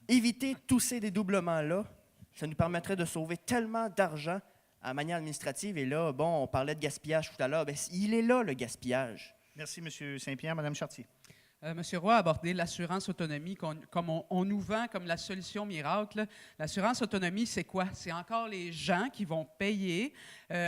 éviter tous ces dédoublements-là, ça nous permettrait de sauver tellement d'argent à manière administrative. Et là, on parlait de gaspillage tout à l'heure. Il est là, le gaspillage. Merci, M. Saint-Pierre. Mme Chartier. Monsieur Roy a abordé l'assurance autonomie comme on nous vend comme la solution miracle. L'assurance autonomie, c'est quoi? C'est encore les gens qui vont payer.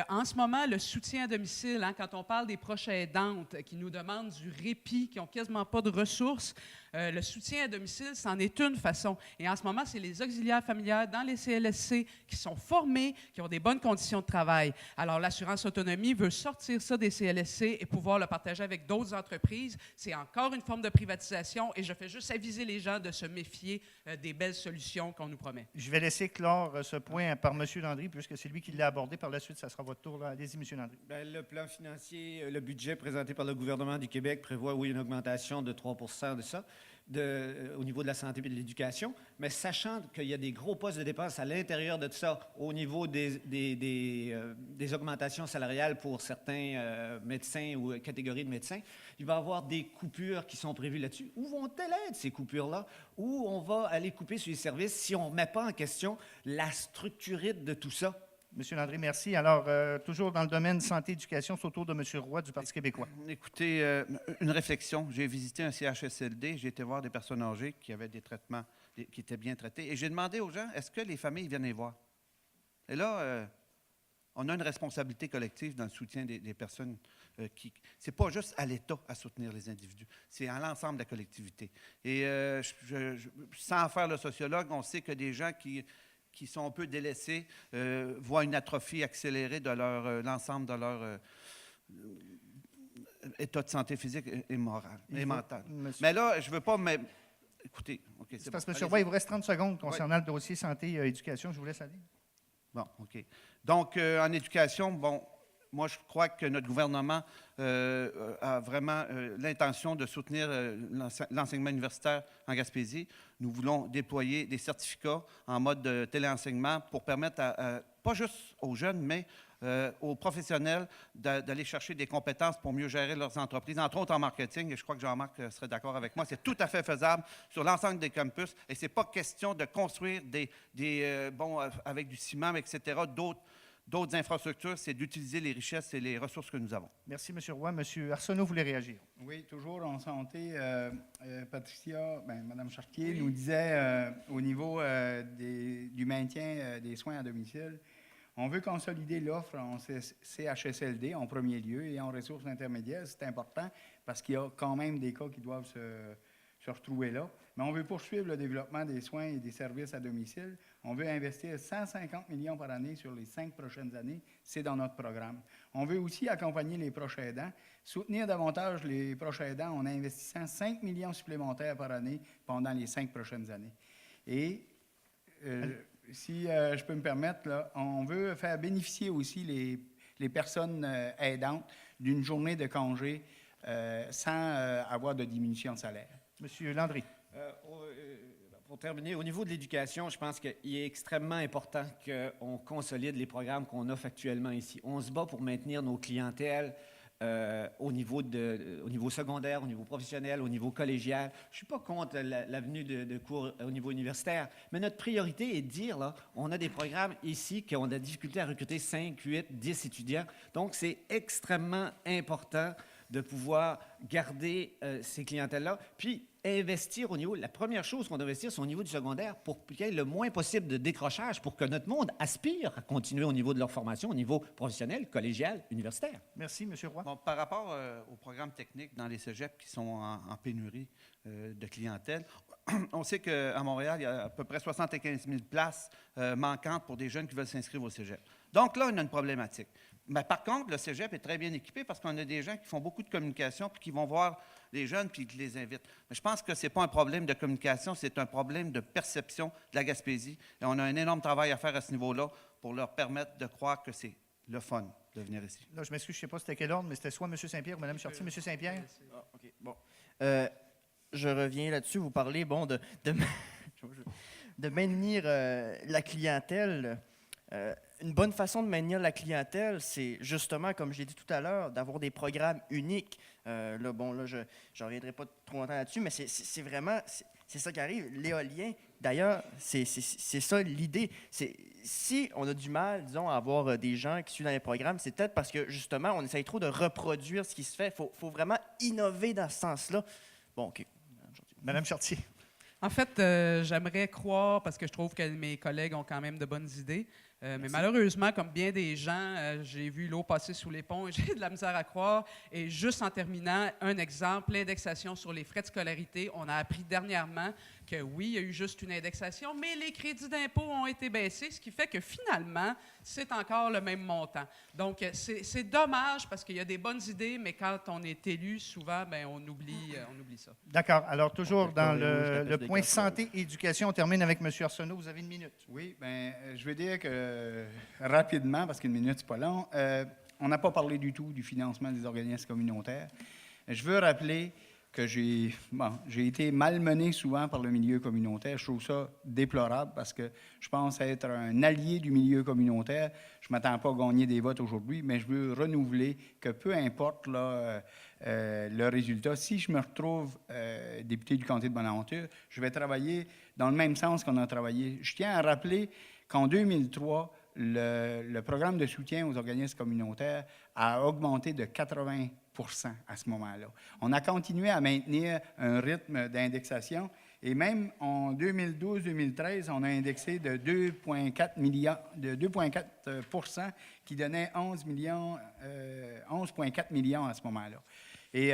En ce moment, le soutien à domicile, quand on parle des proches aidantes qui nous demandent du répit, qui n'ont quasiment pas de ressources, le soutien à domicile, c'en est une façon. Et en ce moment, c'est les auxiliaires familiales dans les CLSC qui sont formés, qui ont des bonnes conditions de travail. Alors, l'assurance autonomie veut sortir ça des CLSC et pouvoir le partager avec d'autres entreprises. C'est encore une forme de privatisation et je fais juste aviser les gens de se méfier des belles solutions qu'on nous promet. Je vais laisser clore ce point par M. Landry, puisque c'est lui qui l'a abordé. Par la suite, ça sera votre tour. Allez-y, M. Landry. Le plan financier, le budget présenté par le gouvernement du Québec prévoit, oui, une augmentation de 3 de ça. Au niveau de la santé et de l'éducation, mais sachant qu'il y a des gros postes de dépenses à l'intérieur de tout ça, au niveau des augmentations salariales pour certains médecins ou catégories de médecins, il va y avoir des coupures qui sont prévues là-dessus. Où vont-elles être, ces coupures-là? Où on va aller couper sur les services si on ne met pas en question la structurite de tout ça? M. Landry, merci. Alors, toujours dans le domaine santé-éducation, c'est au tour de M. Roy du Parti québécois. Écoutez, une réflexion. J'ai visité un CHSLD, j'ai été voir des personnes âgées qui avaient des traitements qui étaient bien traités, et j'ai demandé aux gens, est-ce que les familles viennent les voir? Et là, on a une responsabilité collective dans le soutien des personnes qui... C'est pas juste à l'État à soutenir les individus, c'est à l'ensemble de la collectivité. Et sans faire le sociologue, on sait que des gens qui sont un peu délaissés, voient une atrophie accélérée de l'ensemble de leur état de santé physique et moral et mental. Mais là, je ne veux pas... Écoutez, OK, c'est parce que, M. Roy, il vous reste 30 secondes concernant le dossier santé-éducation. Je vous laisse aller. Bon, OK. Donc, en éducation, moi, je crois que notre gouvernement a vraiment l'intention de soutenir l'enseignement universitaire en Gaspésie. Nous voulons déployer des certificats en mode de téléenseignement pour permettre pas juste aux jeunes, mais aux professionnels d'aller chercher des compétences pour mieux gérer leurs entreprises, entre autres en marketing, et je crois que Jean-Marc serait d'accord avec moi. C'est tout à fait faisable sur l'ensemble des campus, et ce n'est pas question de construire avec du ciment, etc., d'autres infrastructures, c'est d'utiliser les richesses et les ressources que nous avons. Merci, M. Roy. M. Arsenault voulait réagir. Oui, toujours en santé. Patricia, Mme Chartier nous disait au niveau du maintien des soins à domicile, on veut consolider l'offre en CHSLD en premier lieu et en ressources intermédiaires. C'est important parce qu'il y a quand même des cas qui doivent se retrouver là. Mais on veut poursuivre le développement des soins et des services à domicile. On veut investir 150 millions par année sur les 5 prochaines années. C'est dans notre programme. On veut aussi accompagner les proches aidants, soutenir davantage les proches aidants en investissant 5 millions supplémentaires par année pendant les 5 prochaines années. Et si je peux me permettre, là, on veut faire bénéficier aussi les personnes aidantes d'une journée de congé sans avoir de diminution de salaire. Monsieur Landry. Pour terminer, au niveau de l'éducation, je pense qu'il est extrêmement important qu'on consolide les programmes qu'on offre actuellement ici. On se bat pour maintenir nos clientèles au niveau secondaire, au niveau professionnel, au niveau collégial. Je ne suis pas contre l'avenue de cours au niveau universitaire, mais notre priorité est de dire, là, on a des programmes ici qui ont de la difficulté à recruter 5, 8, 10 étudiants. Donc, c'est extrêmement important de pouvoir garder ces clientèles-là. Puis, investir au niveau, la première chose qu'on doit investir, c'est au niveau du secondaire pour qu'il y ait le moins possible de décrochage pour que notre monde aspire à continuer au niveau de leur formation, au niveau professionnel, collégial, universitaire. Merci, M. Roy. Bon, par rapport aux programmes techniques dans les cégeps qui sont en pénurie de clientèle, on sait qu'à Montréal, il y a à peu près 75 000 places manquantes pour des jeunes qui veulent s'inscrire au cégep. Donc là, on a une problématique. Mais par contre, le cégep est très bien équipé parce qu'on a des gens qui font beaucoup de communication puis qui vont voir les jeunes puis qui les invitent. Mais je pense que ce n'est pas un problème de communication, c'est un problème de perception de la Gaspésie. Et on a un énorme travail à faire à ce niveau-là pour leur permettre de croire que c'est le fun de venir ici. Là, je m'excuse, je ne sais pas c'était quel ordre, mais c'était soit M. Saint-Pierre ou Mme Chartier. M. Saint-Pierre? Ah, OK. Bon. Je reviens là-dessus. Vous parlez, bon, de maintenir la clientèle. Une bonne façon de maintenir la clientèle, c'est justement, comme je l'ai dit tout à l'heure, d'avoir des programmes uniques. Je ne reviendrai pas trop longtemps là-dessus, mais c'est vraiment, c'est ça qui arrive. L'éolien, d'ailleurs, c'est ça l'idée. Si on a du mal, disons, à avoir des gens qui suivent dans les programmes, c'est peut-être parce que, justement, on essaye trop de reproduire ce qui se fait. Il faut vraiment innover dans ce sens-là. Bon, OK. Mme Chartier. En fait, j'aimerais croire, parce que je trouve que mes collègues ont quand même de bonnes idées, mais malheureusement, comme bien des gens, j'ai vu l'eau passer sous les ponts et j'ai de la misère à croire. Et juste en terminant, un exemple, l'indexation sur les frais de scolarité. On a appris dernièrement que oui, il y a eu juste une indexation, mais les crédits d'impôt ont été baissés, ce qui fait que finalement, c'est encore le même montant. Donc, c'est dommage parce qu'il y a des bonnes idées, mais quand on est élu, souvent, on oublie ça. D'accord. Alors, toujours dans le point santé et éducation, on termine avec M. Arsenault. Vous avez une minute. Oui, je veux dire que rapidement, parce qu'une minute, c'est pas long, on n'a pas parlé du tout du financement des organismes communautaires. Je veux rappeler que j'ai été malmené souvent par le milieu communautaire. Je trouve ça déplorable parce que je pense être un allié du milieu communautaire. Je ne m'attends pas à gagner des votes aujourd'hui, mais je veux renouveler que peu importe le résultat, si je me retrouve député du comté de Bonaventure, je vais travailler dans le même sens qu'on a travaillé. Je tiens à rappeler qu'en 2003, le programme de soutien aux organismes communautaires a augmenté de 80 à ce moment-là. On a continué à maintenir un rythme d'indexation et même en 2012-2013, on a indexé de 2,4 qui donnait 11,4 millions à ce moment-là. Et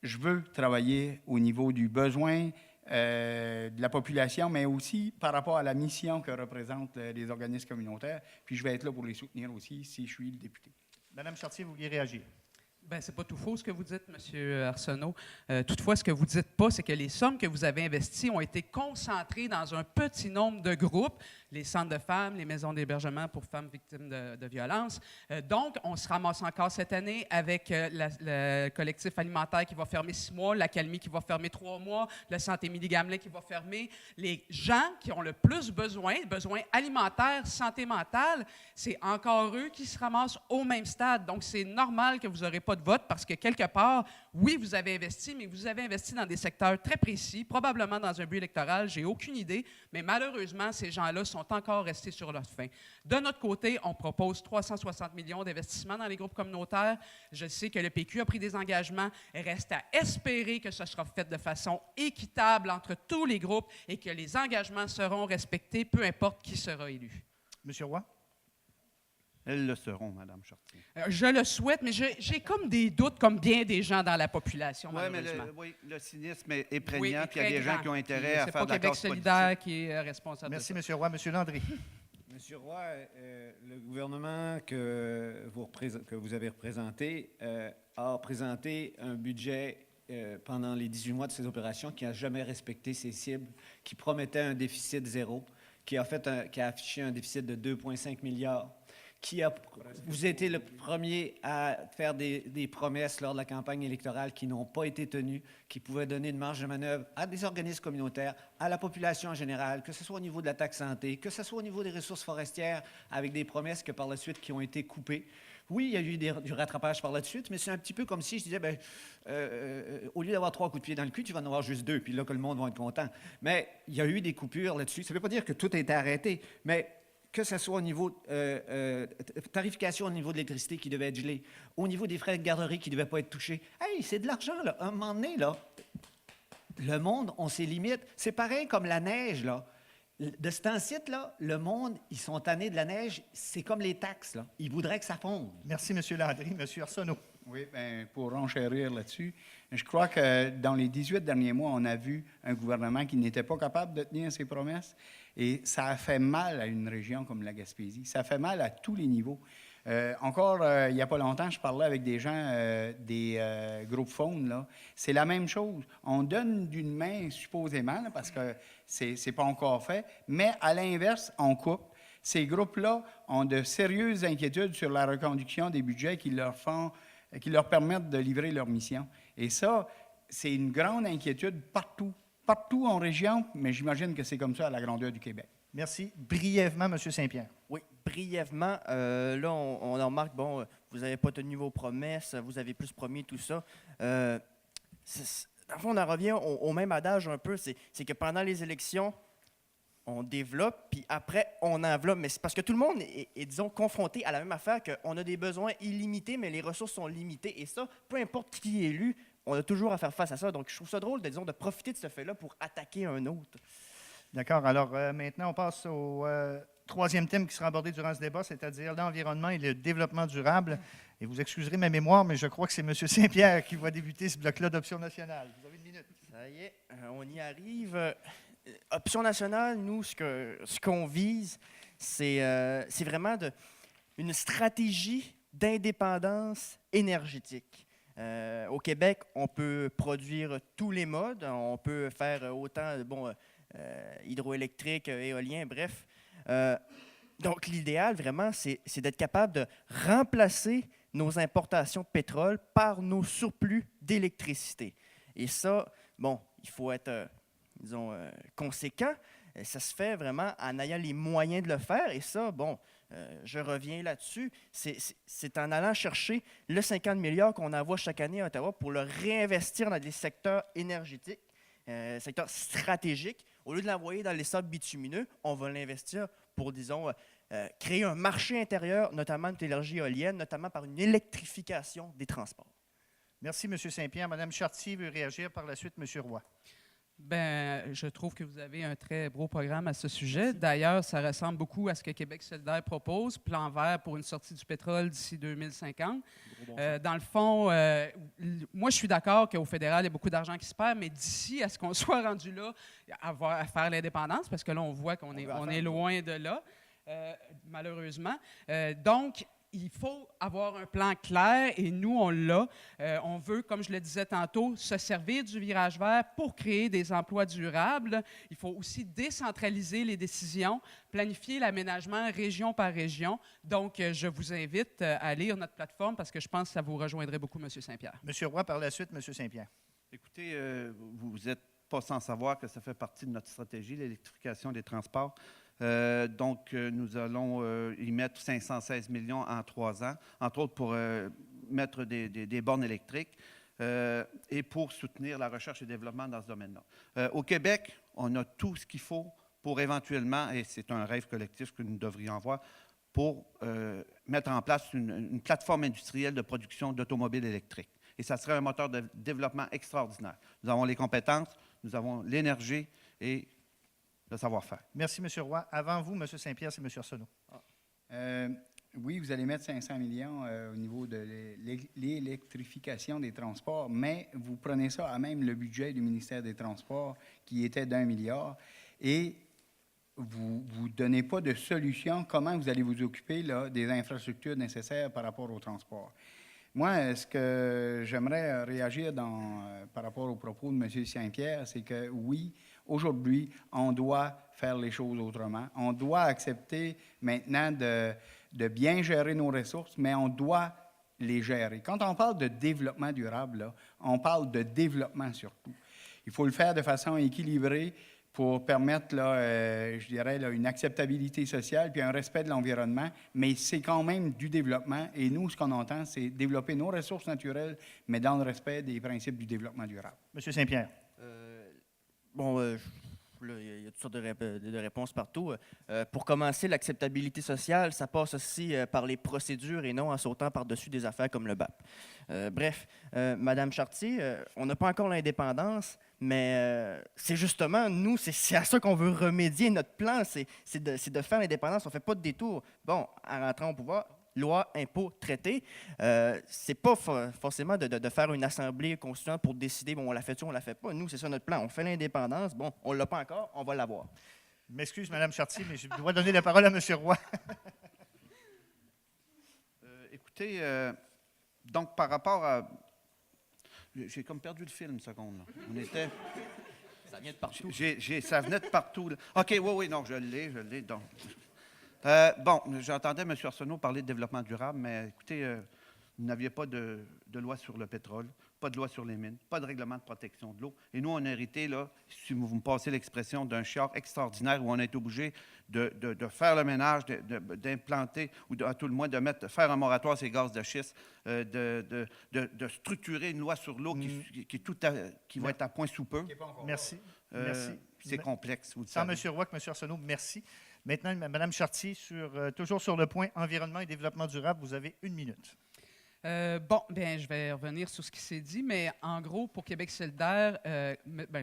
je veux travailler au niveau du besoin de la population, mais aussi par rapport à la mission que représentent les organismes communautaires. Puis je vais être là pour les soutenir aussi si je suis le député. Mme Chartier, vous vouliez réagir? Bien, c'est pas tout faux ce que vous dites, M. Arsenault. Toutefois, ce que vous ne dites pas, c'est que les sommes que vous avez investies ont été concentrées dans un petit nombre de groupes, les centres de femmes, les maisons d'hébergement pour femmes victimes de violences. Donc, on se ramasse encore cette année avec le collectif alimentaire qui va fermer 6 mois, l'Accalmie qui va fermer 3 mois, le Santé Émilie-Gamelin qui va fermer. Les gens qui ont le plus besoin alimentaire, santé mentale, c'est encore eux qui se ramassent au même stade. Donc, c'est normal que vous n'aurez pas de vote parce que quelque part, oui, vous avez investi, mais vous avez investi dans des secteurs très précis, probablement dans un but électoral, j'ai aucune idée, mais malheureusement, ces gens-là sont encore restés sur leur faim. De notre côté, on propose 360 millions d'investissements dans les groupes communautaires. Je sais que le PQ a pris des engagements. Il reste à espérer que ce sera fait de façon équitable entre tous les groupes et que les engagements seront respectés, peu importe qui sera élu. Monsieur Roy? Elles le seront, Mme Chartier. Je le souhaite, mais j'ai comme des doutes, comme bien des gens dans la population, Ouais, mais malheureusement. le cynisme est prégnant, Oui, et puis il y a très des gens grand. qui ont intérêt Puis, à c'est faire pas de la Québec casse solidaire politique. qui est responsable Merci, de ça. M. Roy. M. Landry. Monsieur Roy, le gouvernement que vous avez représenté a présenté un budget pendant les 18 mois de ses opérations qui n'a jamais respecté ses cibles, qui promettait un déficit zéro, qui a affiché un déficit de 2,5 milliards. Vous étiez le premier à faire des promesses lors de la campagne électorale qui n'ont pas été tenues, qui pouvaient donner une marge de manœuvre à des organismes communautaires, à la population en général, que ce soit au niveau de la taxe santé, que ce soit au niveau des ressources forestières, avec des promesses que par la suite qui ont été coupées. Oui, il y a eu du rattrapage par la suite, mais c'est un petit peu comme si je disais, au lieu d'avoir 3 coups de pied dans le cul, tu vas en avoir juste 2, puis là que le monde va être content. Mais il y a eu des coupures là-dessus. Ça ne veut pas dire que tout a été arrêté, mais que ce soit au niveau tarification au niveau de l'électricité qui devait être gelée, au niveau des frais de garderie qui ne devaient pas être touchés. Hey, c'est de l'argent, là. À un moment donné, là, le monde, on ses limites. C'est pareil comme la neige, là. De ce temps-ci, là, le monde, ils sont tannés de la neige. C'est comme les taxes, là. Ils voudraient que ça fonde. Merci, M. Landry. M. Arsenault. Oui, bien, pour renchérir là-dessus, je crois que dans les 18 derniers mois, on a vu un gouvernement qui n'était pas capable de tenir ses promesses et ça a fait mal à une région comme la Gaspésie. Ça a fait mal à tous les niveaux. Il n'y a pas longtemps, je parlais avec des gens des groupes Faune, là. C'est la même chose. On donne d'une main, supposément, là, parce que c'est pas encore fait, mais à l'inverse, on coupe. Ces groupes-là ont de sérieuses inquiétudes sur la reconduction des budgets qui leur permettent de livrer leur mission. Et ça, c'est une grande inquiétude partout en région, mais j'imagine que c'est comme ça à la grandeur du Québec. Merci. Brièvement, M. Saint-Pierre. Oui, brièvement, là, on remarque, bon, vous n'avez pas tenu vos promesses, vous avez plus promis tout ça. Dans le fond, on en revient au même adage un peu, c'est que pendant les élections, on développe, puis après, on enveloppe. Mais c'est parce que tout le monde est, disons, confronté à la même affaire, qu'on a des besoins illimités, mais les ressources sont limitées. Et ça, peu importe qui est élu, on a toujours à faire face à ça. Donc, je trouve ça drôle, disons, de profiter de ce fait-là pour attaquer un autre. D'accord. Alors, maintenant, on passe au troisième thème qui sera abordé durant ce débat, c'est-à-dire l'environnement et le développement durable. Et vous excuserez ma mémoire, mais je crois que c'est M. Saint-Pierre qui va débuter ce bloc-là d'Option nationale. Vous avez une minute. Ça y est, on y arrive. Option nationale, nous, ce qu'on vise, c'est vraiment une stratégie d'indépendance énergétique. Au Québec, on peut produire tous les modes. On peut faire autant hydroélectrique, éolien, bref. Donc, l'idéal, vraiment, c'est d'être capable de remplacer nos importations de pétrole par nos surplus d'électricité. Et ça, bon, il faut être, disons, conséquent. Ça se fait vraiment en ayant les moyens de le faire. Et ça, bon, je reviens là-dessus, c'est en allant chercher le 50 milliards qu'on envoie chaque année à Ottawa pour le réinvestir dans des secteurs énergétiques, secteurs stratégiques. Au lieu de l'envoyer dans les sables bitumineux, on va l'investir pour, disons, créer un marché intérieur, notamment de l'énergie éolienne, notamment par une électrification des transports. Merci, M. Saint-Pierre. Mme Chartier veut réagir par la suite, M. Roy. Bien, je trouve que vous avez un très beau programme à ce sujet. D'ailleurs, ça ressemble beaucoup à ce que Québec solidaire propose, plan vert pour une sortie du pétrole d'ici 2050. Dans le fond, moi, je suis d'accord qu'au fédéral, il y a beaucoup d'argent qui se perd, mais d'ici à ce qu'on soit rendu là, à faire l'indépendance, parce que là, on voit qu'on est loin de là, malheureusement. Donc, il faut avoir un plan clair et nous, on l'a. On veut, comme je le disais tantôt, se servir du virage vert pour créer des emplois durables. Il faut aussi décentraliser les décisions, planifier l'aménagement région par région. Donc, je vous invite à lire notre plateforme parce que je pense que ça vous rejoindrait beaucoup, M. Saint-Pierre. M. Roy, par la suite, M. Saint-Pierre. Écoutez, vous n'êtes pas sans savoir que ça fait partie de notre stratégie, l'électrification des transports. Nous allons y mettre 516 millions en 3 ans, entre autres pour mettre des bornes électriques et pour soutenir la recherche et le développement dans ce domaine-là. Au Québec, on a tout ce qu'il faut pour éventuellement, et c'est un rêve collectif que nous devrions avoir, pour mettre en place une plateforme industrielle de production d'automobiles électriques. Et ça serait un moteur de développement extraordinaire. Nous avons les compétences, nous avons l'énergie et le savoir-faire. Merci, M. Roy. Avant vous, M. Saint-Pierre, c'est M. Arsenault. Oui, vous allez mettre 500 millions au niveau de l'électrification des transports, mais vous prenez ça à même le budget du ministère des Transports qui était d'1 milliard et vous ne donnez pas de solution comment vous allez vous occuper là, des infrastructures nécessaires par rapport au transport. Moi, ce que j'aimerais réagir par rapport aux propos de M. Saint-Pierre, c'est que oui, aujourd'hui, on doit faire les choses autrement. On doit accepter maintenant de bien gérer nos ressources, mais on doit les gérer. Quand on parle de développement durable, là, on parle de développement surtout. Il faut le faire de façon équilibrée pour permettre, là, je dirais, là, une acceptabilité sociale puis un respect de l'environnement, mais c'est quand même du développement. Et nous, ce qu'on entend, c'est développer nos ressources naturelles, mais dans le respect des principes du développement durable. Monsieur Saint-Pierre. Là, il y a toutes sortes de réponses partout. Pour commencer, l'acceptabilité sociale, ça passe aussi par les procédures et non en sautant par-dessus des affaires comme le BAP. Bref, Madame Chartier, on n'a pas encore l'indépendance, mais c'est justement, nous, c'est à ça qu'on veut remédier. Notre plan, c'est de faire l'indépendance. On ne fait pas de détour. Bon, en rentrant au pouvoir, loi, impôt, traité. C'est pas forcément de faire une assemblée constituante pour décider, bon, on la fait-tu, on la fait pas. Nous, c'est ça notre plan. On fait l'indépendance. Bon, on l'a pas encore, on va l'avoir. Je m'excuse, Mme Chartier, mais je dois donner la parole à M. Roy. Écoutez, donc par rapport à... J'ai comme perdu le fil une seconde. Là. On était... Ça vient de partout. Ça venait de partout. Là. OK, oui, non, je l'ai. Donc... j'entendais M. Arsenault parler de développement durable, mais écoutez, vous n'aviez pas de loi sur le pétrole, pas de loi sur les mines, pas de règlement de protection de l'eau. Et nous, on a hérité, là, si vous me passez l'expression, d'un chiard extraordinaire où on a été obligé de faire le ménage, d'implanter, ou à tout le moins de faire un moratoire sur les gaz de schiste, de structurer une loi sur l'eau qui va être à point sous peu. Merci. C'est complexe, vous le Tant savez. M. Roy que M. Arsenault, merci. Maintenant, Mme Chartier, toujours sur le point environnement et développement durable, vous avez 1 minute. Je vais revenir sur ce qui s'est dit, mais en gros, pour Québec solidaire,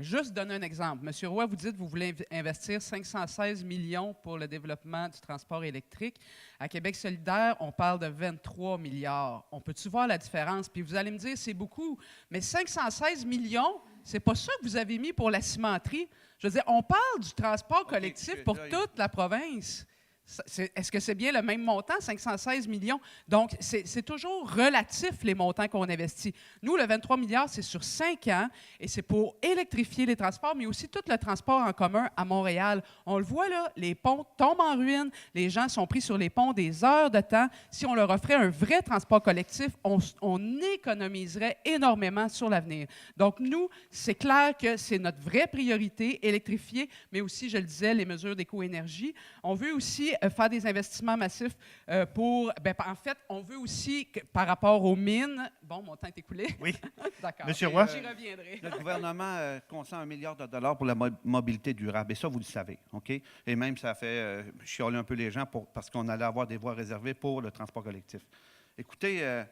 juste donner un exemple. Monsieur Roy, vous dites que vous voulez investir 516 millions pour le développement du transport électrique. À Québec solidaire, on parle de 23 milliards. On peut-tu voir la différence? Puis vous allez me dire, c'est beaucoup, mais 516 millions, c'est pas ça que vous avez mis pour la cimenterie. Je veux dire, on parle du transport collectif pour toute la province. Est-ce que c'est bien le même montant, 516 millions? Donc, c'est toujours relatif, les montants qu'on investit. Nous, le 23 milliards, c'est sur 5 ans et c'est pour électrifier les transports, mais aussi tout le transport en commun à Montréal. On le voit là, les ponts tombent en ruine, les gens sont pris sur les ponts des heures de temps. Si on leur offrait un vrai transport collectif, on économiserait énormément sur l'avenir. Donc, nous, c'est clair que c'est notre vraie priorité, électrifier, mais aussi, je le disais, les mesures d'éco-énergie. On veut aussi faire des investissements massifs en fait, on veut aussi, par rapport aux mines... Bon, mon temps est écoulé. Oui. D'accord. Monsieur Roy? J'y reviendrai. Le gouvernement consent $1 milliard pour la mobilité durable. Et ça, vous le savez. OK? Et même, ça a fait chialer un peu les gens parce qu'on allait avoir des voies réservées pour le transport collectif. Écoutez,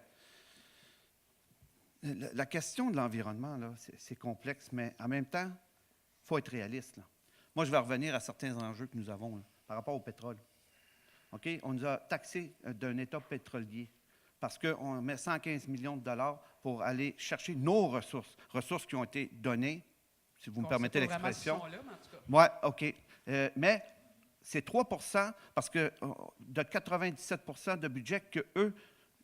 la question de l'environnement, là, c'est complexe, mais en même temps, il faut être réaliste. Là. Moi, je vais revenir à certains enjeux que nous avons là, par rapport au pétrole. OK? On nous a taxés d'un État pétrolier parce qu'on met 115 millions de dollars pour aller chercher nos ressources qui ont été données, si vous me permettez l'expression. Oui, OK. Mais c'est 3 parce que de 97 de budget qu'eux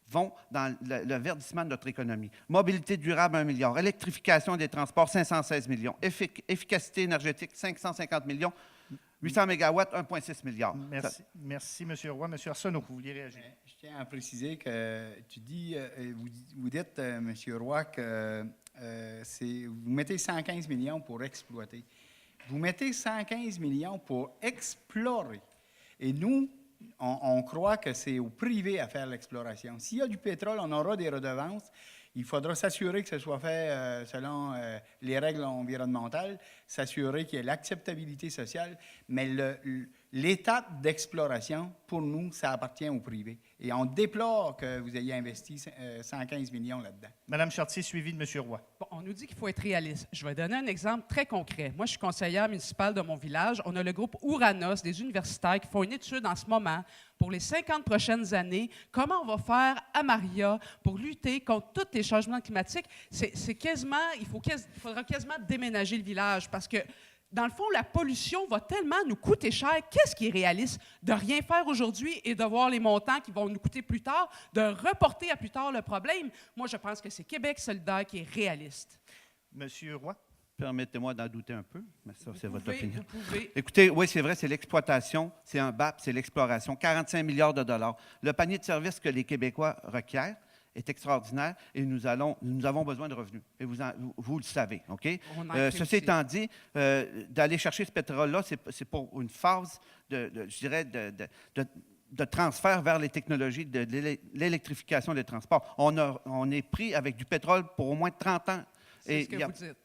vont dans le verdissement de notre économie. Mobilité durable, 1 milliard. Électrification des transports, 516 millions. Efficacité énergétique, 550 millions. 800 mégawatts, 1,6 milliard. Merci, M. Roy. M. Arsenault, vous vouliez réagir? Je tiens à préciser que vous dites, M. Roy, que vous mettez 115 millions pour exploiter. Vous mettez 115 millions pour explorer. Et nous, on croit que c'est au privé à faire l'exploration. S'il y a du pétrole, on aura des redevances. Il faudra s'assurer que ce soit fait selon les règles environnementales, s'assurer qu'il y ait l'acceptabilité sociale, mais L'étape d'exploration, pour nous, ça appartient au privé. Et on déplore que vous ayez investi 115 millions là-dedans. Madame Chartier, suivie de M. Roy. Bon, on nous dit qu'il faut être réaliste. Je vais donner un exemple très concret. Moi, je suis conseillère municipale de mon village. On a le groupe Ouranos, des universitaires, qui font une étude en ce moment pour les 50 prochaines années. Comment on va faire à Maria pour lutter contre tous les changements climatiques? C'est quasiment, faudra quasiment déménager le village parce que dans le fond, la pollution va tellement nous coûter cher. Qu'est-ce qui est réaliste? De rien faire aujourd'hui et de voir les montants qui vont nous coûter plus tard, de reporter à plus tard le problème. Moi, je pense que c'est Québec solidaire qui est réaliste. Monsieur Roy. Permettez-moi d'en douter un peu, mais ça, c'est votre opinion. Vous pouvez. Écoutez, oui, c'est vrai, c'est l'exploitation, c'est un BAP, c'est l'exploration. 45 milliards de dollars. Le panier de services que les Québécois requièrent est extraordinaire et nous avons besoin de revenus. Et vous le savez, OK? Ceci étant dit, d'aller chercher ce pétrole-là, c'est pour une phase, je dirais, de transfert vers les technologies de l'électrification des transports. On est pris avec du pétrole pour au moins 30 ans. C'est ce que vous dites.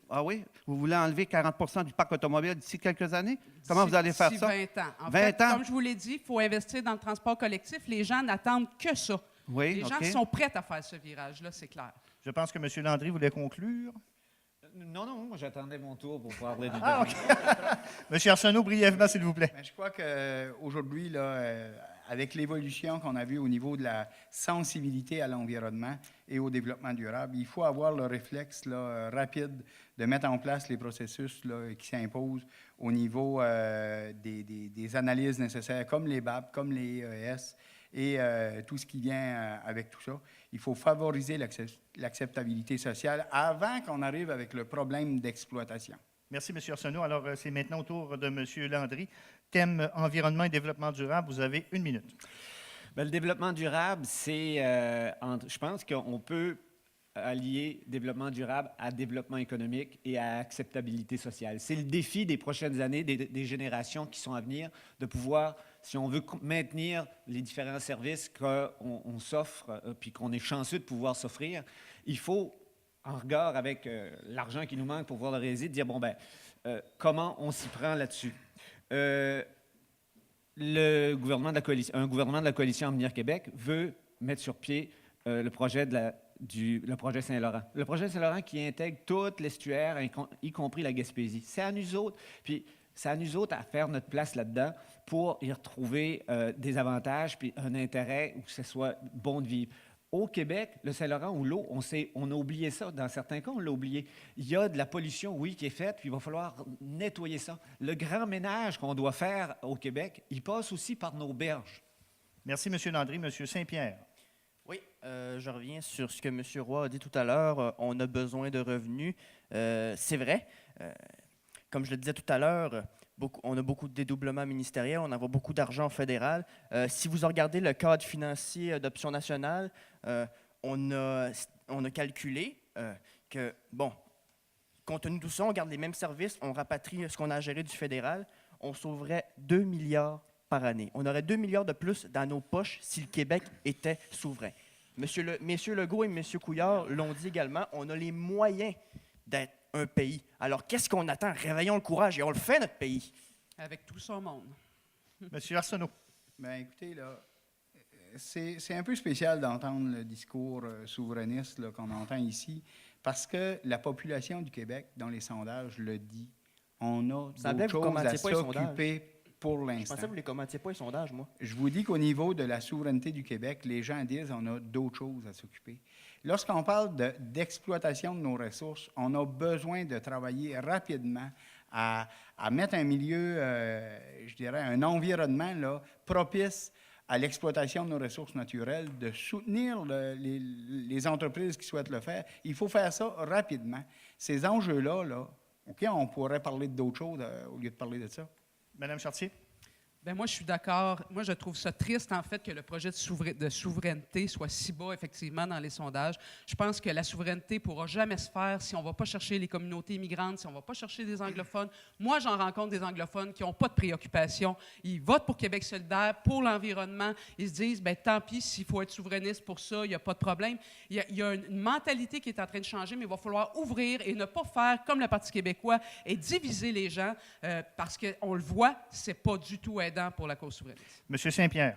Ah oui? Vous voulez enlever 40 du parc automobile d'ici quelques années? Comment vous allez faire ça? 20 ans. En 20 fait, ans? comme je vous l'ai dit, il faut investir dans le transport collectif. Les gens n'attendent que ça. Oui, Les gens OK. sont prêts à faire ce virage-là, c'est clair. Je pense que M. Landry voulait conclure. Non, moi j'attendais mon tour pour parler du Ah, OK. M. Arsenault, brièvement, s'il vous plaît. Mais je crois qu'aujourd'hui, avec l'évolution qu'on a vue au niveau de la sensibilité à l'environnement et au développement durable, il faut avoir le réflexe rapide de mettre en place les processus qui s'imposent au niveau des analyses nécessaires, comme les BAP, comme les EES, et tout ce qui vient avec tout ça. Il faut favoriser l'acceptabilité sociale avant qu'on arrive avec le problème d'exploitation. Merci, M. Arsenault. Alors, c'est maintenant au tour de M. Landry. Thème environnement et développement durable. Vous avez 1 minute. Bien, le développement durable, c'est, je pense qu'on peut allier développement durable à développement économique et à acceptabilité sociale. C'est le défi des prochaines années, des générations qui sont à venir, de pouvoir, si on veut maintenir les différents services qu'on s'offre, puis qu'on est chanceux de pouvoir s'offrir, il faut, en regard avec l'argent qui nous manque pour pouvoir le réaliser, dire, bon, comment on s'y prend là-dessus? Un gouvernement de la coalition Avenir Québec veut mettre sur pied le projet Saint-Laurent. Le projet Saint-Laurent qui intègre tout l'estuaire, y compris la Gaspésie. C'est à nous autres, puis c'est à nous autres à faire notre place là-dedans pour y retrouver des avantages puis un intérêt où que ce soit bon de vivre. Au Québec, le Saint-Laurent ou l'eau, on a oublié ça. Dans certains cas, on l'a oublié. Il y a de la pollution, oui, qui est faite, puis il va falloir nettoyer ça. Le grand ménage qu'on doit faire au Québec, il passe aussi par nos berges. Merci, M. Landry. M. Saint-Pierre. Oui, je reviens sur ce que M. Roy a dit tout à l'heure. On a besoin de revenus. C'est vrai. Comme je le disais tout à l'heure, on a beaucoup de dédoublements ministériels, on envoie beaucoup d'argent fédéral. Si vous regardez le cadre financier d'Option nationale, on a calculé que, bon, compte tenu de tout ça, on garde les mêmes services, on rapatrie ce qu'on a à gérer du fédéral, on sauverait 2 milliards par année. On aurait 2 milliards de plus dans nos poches si le Québec était souverain. Messieurs Legault et M. Couillard l'ont dit également, on a les moyens d'être un pays. Alors, qu'est-ce qu'on attend? Réveillons le courage et on le fait, notre pays. Avec tout son monde. M. Arsenault. Bien, écoutez, c'est un peu spécial d'entendre le discours souverainiste qu'on entend ici, parce que la population du Québec, dans les sondages, le dit. On a d'autres choses à s'occuper pour l'instant. Je pensais que vous ne les commentiez pas, les sondages, moi. Je vous dis qu'au niveau de la souveraineté du Québec, les gens disent qu'on a d'autres choses à s'occuper. Lorsqu'on parle d'exploitation de nos ressources, on a besoin de travailler rapidement à mettre un milieu, je dirais, un environnement propice à l'exploitation de nos ressources naturelles, de soutenir les entreprises qui souhaitent le faire. Il faut faire ça rapidement. Ces enjeux-là, OK, on pourrait parler d'autres choses au lieu de parler de ça. Madame Chartier. Bien, moi, je suis d'accord. Moi, je trouve ça triste, en fait, que le projet de souveraineté soit si bas, effectivement, dans les sondages. Je pense que la souveraineté ne pourra jamais se faire si on ne va pas chercher les communautés immigrantes, si on ne va pas chercher des anglophones. Moi, j'en rencontre des anglophones qui n'ont pas de préoccupation. Ils votent pour Québec solidaire, pour l'environnement. Ils se disent, bien, tant pis, s'il faut être souverainiste pour ça, il n'y a pas de problème. Il y a une mentalité qui est en train de changer, mais il va falloir ouvrir et ne pas faire comme le Parti québécois et diviser les gens, parce qu'on le voit, ce n'est pas du tout aidant pour la cause souverainiste. Monsieur Saint-Pierre.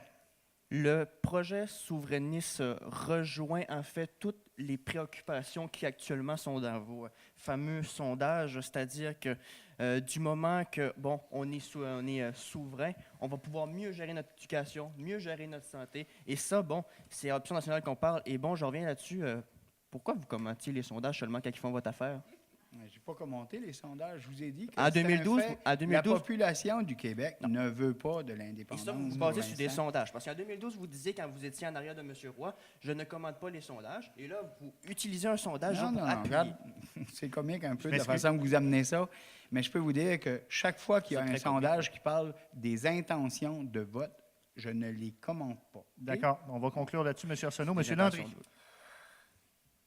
Le projet souverainiste rejoint en fait toutes les préoccupations qui actuellement sont dans vos fameux sondages, c'est-à-dire que du moment que on est souverain, on va pouvoir mieux gérer notre éducation, mieux gérer notre santé, et ça, c'est Option nationale qu'on parle. Et je reviens là-dessus. Pourquoi vous commentiez les sondages seulement quand ils font votre affaire? Je n'ai pas commenté les sondages. Je vous ai dit que En c'est un 2012, fait. en 2012, La population du Québec ne veut pas de et l'indépendance. ça, vous vous pour basez sur des l'instant. sondages. Parce qu'en 2012, vous disiez, quand vous étiez en arrière de M. Roy, je ne commande pas les sondages. Et là, vous utilisez un sondage Non, pour non, appuyer. regarde, c'est comique un peu de la m'excuse. façon que vous amenez ça, mais je peux vous dire que chaque fois qu'il y a C'est un très sondage qui parle des intentions de vote, je ne les commente pas. OK? D'accord. On va conclure là-dessus, M. Arsenault. M. Des Landry. intentions de vote.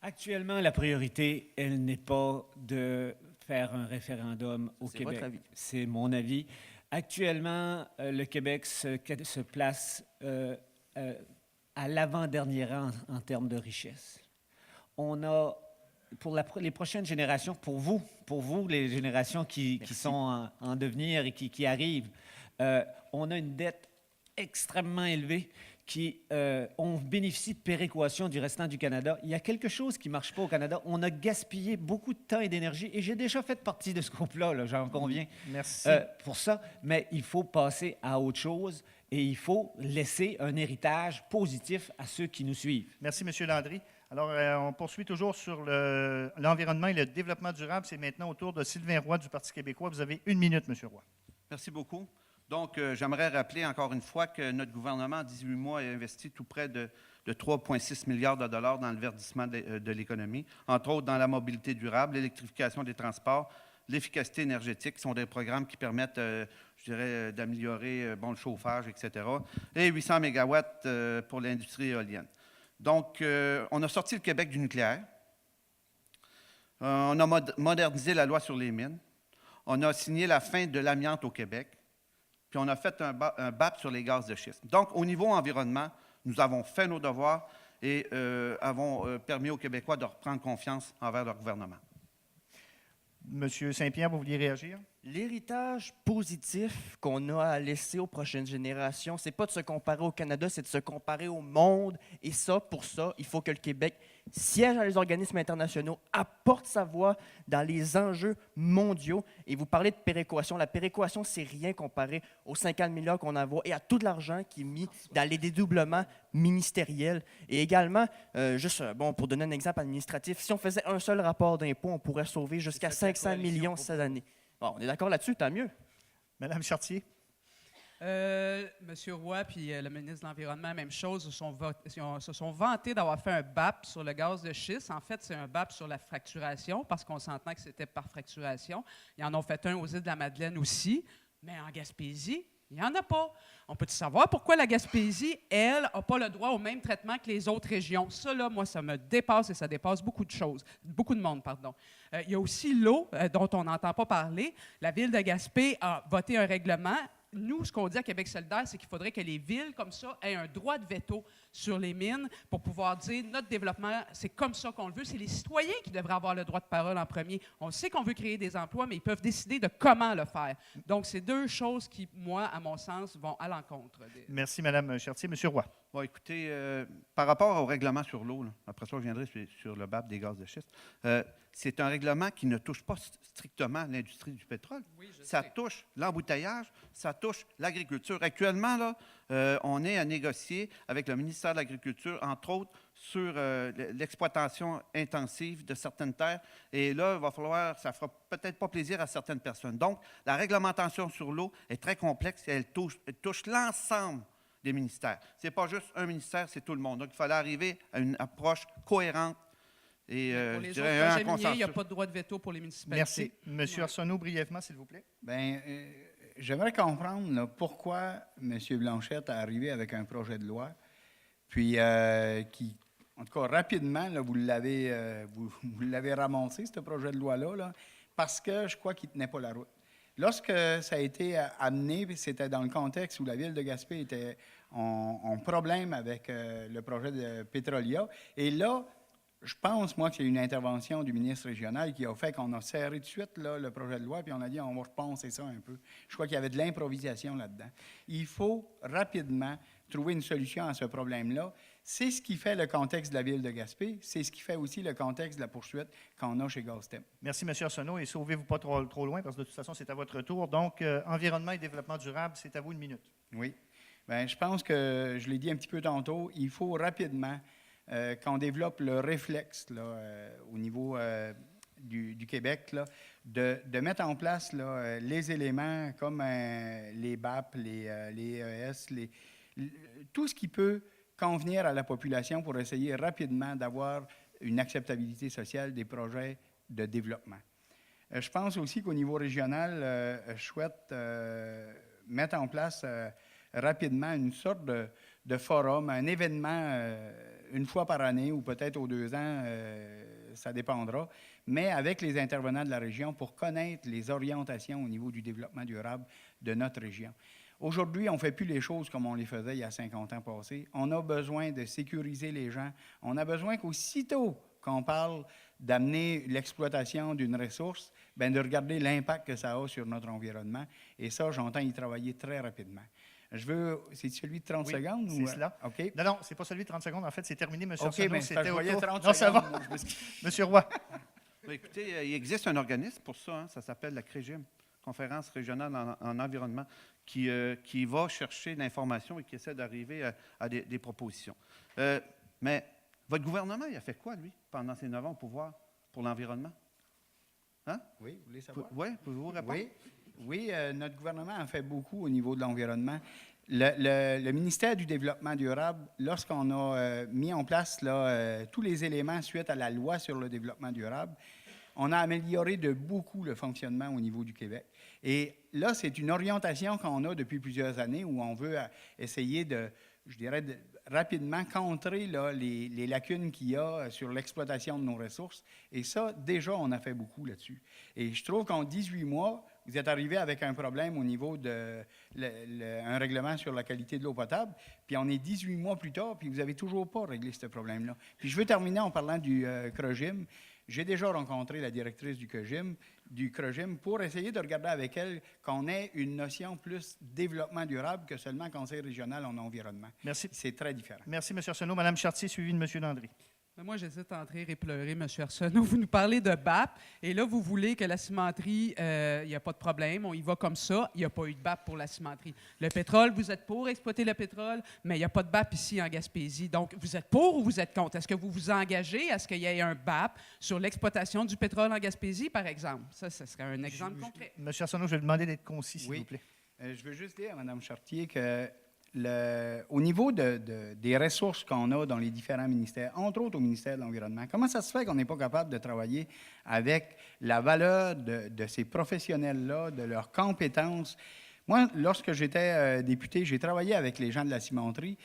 Actuellement, la priorité, elle n'est pas de faire un référendum au C'est Québec. votre avis. C'est mon avis. Actuellement, le Québec se place à l'avant-dernier rang en termes de richesse. On a, pour les prochaines générations, pour vous les générations qui sont en devenir et qui arrivent, on a une dette extrêmement élevée on bénéficie de péréquation du restant du Canada. Il y a quelque chose qui ne marche pas au Canada. On a gaspillé beaucoup de temps et d'énergie, et j'ai déjà fait partie de ce groupe-là, là, j'en conviens, Merci. pour ça. Mais il faut passer à autre chose, et il faut laisser un héritage positif à ceux qui nous suivent. Merci, M. Landry. Alors, on poursuit toujours sur l'environnement et le développement durable. C'est maintenant au tour de Sylvain Roy du Parti québécois. Vous avez 1 minute, M. Roy. Merci beaucoup. Donc, j'aimerais rappeler encore une fois que notre gouvernement, en 18 mois, a investi tout près de 3,6 milliards de dollars dans le verdissement de l'économie, entre autres dans la mobilité durable, l'électrification des transports, l'efficacité énergétique, qui sont des programmes qui permettent, d'améliorer le chauffage, etc., et 800 mégawatts pour l'industrie éolienne. Donc, on a sorti le Québec du nucléaire. On a modernisé la loi sur les mines. On a signé la fin de l'amiante au Québec. Puis on a fait un BAP sur les gaz de schiste. Donc, au niveau environnement, nous avons fait nos devoirs et avons permis aux Québécois de reprendre confiance envers leur gouvernement. Monsieur Saint-Pierre, vous vouliez réagir? L'héritage positif qu'on a à laisser aux prochaines générations, c'est pas de se comparer au Canada, c'est de se comparer au monde. Et ça, pour ça, il faut que le Québec siège dans les organismes internationaux, apporte sa voix dans les enjeux mondiaux. Et vous parlez de péréquation. La péréquation, c'est rien comparé aux 50 milliards qu'on envoie et à tout l'argent qui est mis dans les dédoublements ministériels. Et également, pour donner un exemple administratif, si on faisait un seul rapport d'impôt, on pourrait sauver jusqu'à 500 millions cette année. Bon, on est d'accord là-dessus, tant mieux. Madame Chartier? Monsieur Roy puis le ministre de l'Environnement, même chose, se sont vantés d'avoir fait un BAP sur le gaz de schiste. En fait, c'est un BAP sur la fracturation, parce qu'on s'entend que c'était par fracturation. Ils en ont fait un aux îles de la Madeleine aussi, mais en Gaspésie, il n'y en a pas. On peut savoir pourquoi la Gaspésie, elle, n'a pas le droit au même traitement que les autres régions? Ça, là, moi, ça me dépasse et ça dépasse beaucoup de monde, pardon. Il y a aussi l'eau, dont on n'entend pas parler. La ville de Gaspé a voté un règlement. Nous, ce qu'on dit à Québec solidaire, c'est qu'il faudrait que les villes comme ça aient un droit de veto sur les mines pour pouvoir dire notre développement, c'est comme ça qu'on le veut. C'est les citoyens qui devraient avoir le droit de parole en premier. On sait qu'on veut créer des emplois, mais ils peuvent décider de comment le faire. Donc, c'est deux choses qui, moi, à mon sens, vont à l'encontre. Merci, Madame Chartier. Monsieur Roy? Bon, écoutez, par rapport au règlement sur l'eau, après ça, je viendrai sur le BAP des gaz de schiste, c'est un règlement qui ne touche pas strictement l'industrie du pétrole. Oui, je Ça sais. touche l'embouteillage, ça touche l'agriculture. Actuellement, là, on est à négocier avec le ministère de l'Agriculture, entre autres, sur l'exploitation intensive de certaines terres. Et là, il va falloir, ça ne fera peut-être pas plaisir à certaines personnes. Donc, la réglementation sur l'eau est très complexe et elle touche l'ensemble des ministères. Ce n'est pas juste un ministère, c'est tout le monde. Donc, il fallait arriver à une approche cohérente et, Pour je les dirais, autres un projets miniers, il n'y a consensus. pas de droit de veto pour les municipalités. Merci. Monsieur Arsenault, brièvement, s'il vous plaît. Bien, j'aimerais comprendre là, pourquoi M. Blanchette est arrivé avec un projet de loi, puis qui, en tout cas, rapidement, là, vous l'avez ramassé, ce projet de loi-là, là, parce que je crois qu'il ne tenait pas la route. Lorsque ça a été amené, c'était dans le contexte où la ville de Gaspé était en problème avec le projet de Pétrolia, et là, je pense, moi, qu'il y a une intervention du ministre régional qui a fait qu'on a serré tout de suite là, le projet de loi, puis on a dit on va repenser ça un peu. Je crois qu'il y avait de l'improvisation là-dedans. Il faut rapidement trouver une solution à ce problème-là. C'est ce qui fait le contexte de la ville de Gaspé, c'est ce qui fait aussi le contexte de la poursuite qu'on a chez Gaztem. Merci, M. Arsenault, et sauvez-vous pas trop loin, parce que de toute façon, c'est à votre tour. Donc, environnement et développement durable, c'est à vous 1 minute. Oui. Bien, je pense que, je l'ai dit un petit peu tantôt, il faut rapidement qu'on développe le réflexe là, au niveau du Québec, là, de mettre en place là, les éléments comme les BAP, les EES, tout ce qui peut convenir à la population pour essayer rapidement d'avoir une acceptabilité sociale des projets de développement. Je pense aussi qu'au niveau régional, je souhaite mettre en place rapidement une sorte de forum, un événement une fois par année ou peut-être aux 2 ans, ça dépendra, mais avec les intervenants de la région pour connaître les orientations au niveau du développement durable de notre région. Aujourd'hui, on ne fait plus les choses comme on les faisait il y a 50 ans passés. On a besoin de sécuriser les gens. On a besoin qu'aussitôt qu'on parle d'amener l'exploitation d'une ressource, bien, de regarder l'impact que ça a sur notre environnement. Et ça, j'entends y travailler très rapidement. C'est celui de 30 secondes? C'est cela. OK. Non, c'est pas celui de 30 secondes. En fait, c'est terminé, M. OK, Arsenault. mais C'était je au voyais tour. 30 Non, ça secondes. va. M. Roy. Écoutez, il existe un organisme pour ça, hein, ça s'appelle la CREGIM, Conférence régionale en environnement, qui va chercher l'information et qui essaie d'arriver à des propositions. Mais votre gouvernement, il a fait quoi, lui, pendant ses 9 ans au pouvoir pour l'environnement? Hein? Oui, vous voulez savoir? Oui, pouvez-vous répondre? Oui, notre gouvernement a fait beaucoup au niveau de l'environnement. Le ministère du Développement durable, lorsqu'on a mis en place là, tous les éléments suite à la loi sur le développement durable, on a amélioré de beaucoup le fonctionnement au niveau du Québec. Et là, c'est une orientation qu'on a depuis plusieurs années où on veut essayer rapidement contrer là, les lacunes qu'il y a sur l'exploitation de nos ressources. Et ça, déjà, on a fait beaucoup là-dessus. Et je trouve qu'en 18 mois, vous êtes arrivé avec un problème au niveau un règlement sur la qualité de l'eau potable, puis on est 18 mois plus tard, puis vous n'avez toujours pas réglé ce problème-là. Puis je veux terminer en parlant du CREGIM. J'ai déjà rencontré la directrice du CREGIM pour essayer de regarder avec elle qu'on ait une notion plus développement durable que seulement conseil régional en environnement. Merci. C'est très différent. Merci, M. Arsenault. Mme Chartier, suivie de M. Landry. Mais moi, j'hésite entre rire et pleurer, M. Arsenault. Vous nous parlez de BAP, et là, vous voulez que la cimenterie, il n'y a pas de problème, on y va comme ça. Il n'y a pas eu de BAP pour la cimenterie. Le pétrole, vous êtes pour exploiter le pétrole, mais il n'y a pas de BAP ici en Gaspésie. Donc, vous êtes pour ou vous êtes contre? Est-ce que vous vous engagez à ce qu'il y ait un BAP sur l'exploitation du pétrole en Gaspésie, par exemple? Ça serait un exemple concret. M. Arsenault, je vais vous demander d'être concis, s'il vous plaît. Je veux juste dire à Mme Chartier que au niveau des ressources qu'on a dans les différents ministères, entre autres au ministère de l'Environnement, comment ça se fait qu'on n'est pas capable de travailler avec la valeur de ces professionnels-là, de leurs compétences? Moi, lorsque j'étais député, j'ai travaillé avec les gens de la cimenterie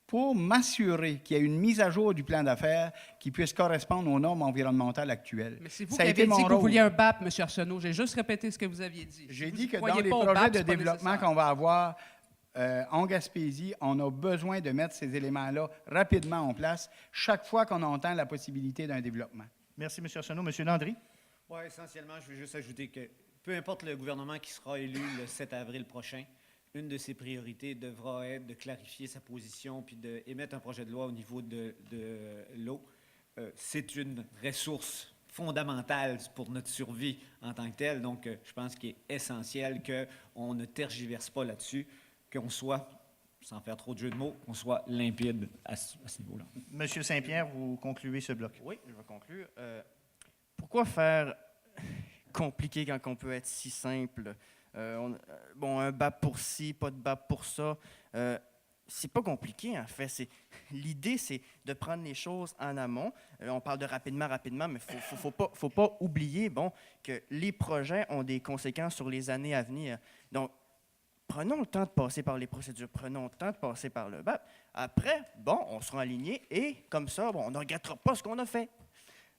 pour m'assurer qu'il y ait une mise à jour du plan d'affaires qui puisse correspondre aux normes environnementales actuelles. Mais c'est vous qui avez dit que vous vouliez un BAP, M. Arsenault. J'ai juste répété ce que vous aviez dit. J'ai dit que dans les projets de développement qu'on va avoir en Gaspésie, on a besoin de mettre ces éléments-là rapidement en place chaque fois qu'on entend la possibilité d'un développement. Merci, M. Arsenault. M. Landry? Oui, essentiellement, je veux juste ajouter que peu importe le gouvernement qui sera élu le 7 avril prochain, une de ses priorités devra être de clarifier sa position puis d'émettre un projet de loi au niveau de l'eau. C'est une ressource fondamentale pour notre survie en tant que telle. Donc, je pense qu'il est essentiel qu'on ne tergiverse pas là-dessus, qu'on soit, sans faire trop de jeu de mots, qu'on soit limpide à ce niveau-là. Monsieur Saint-Pierre, vous concluez ce bloc. Oui, je vais conclure. Pourquoi faire compliqué quand on peut être si simple? Un BAP pour ci, pas de BAP pour ça. C'est pas compliqué, en fait. L'idée, c'est de prendre les choses en amont. On parle de rapidement, mais faut pas oublier que les projets ont des conséquences sur les années à venir. Donc, prenons le temps de passer par les procédures, prenons le temps de passer par le BAP. Après, bon, on sera aligné et comme ça, bon, on ne regrettera pas ce qu'on a fait.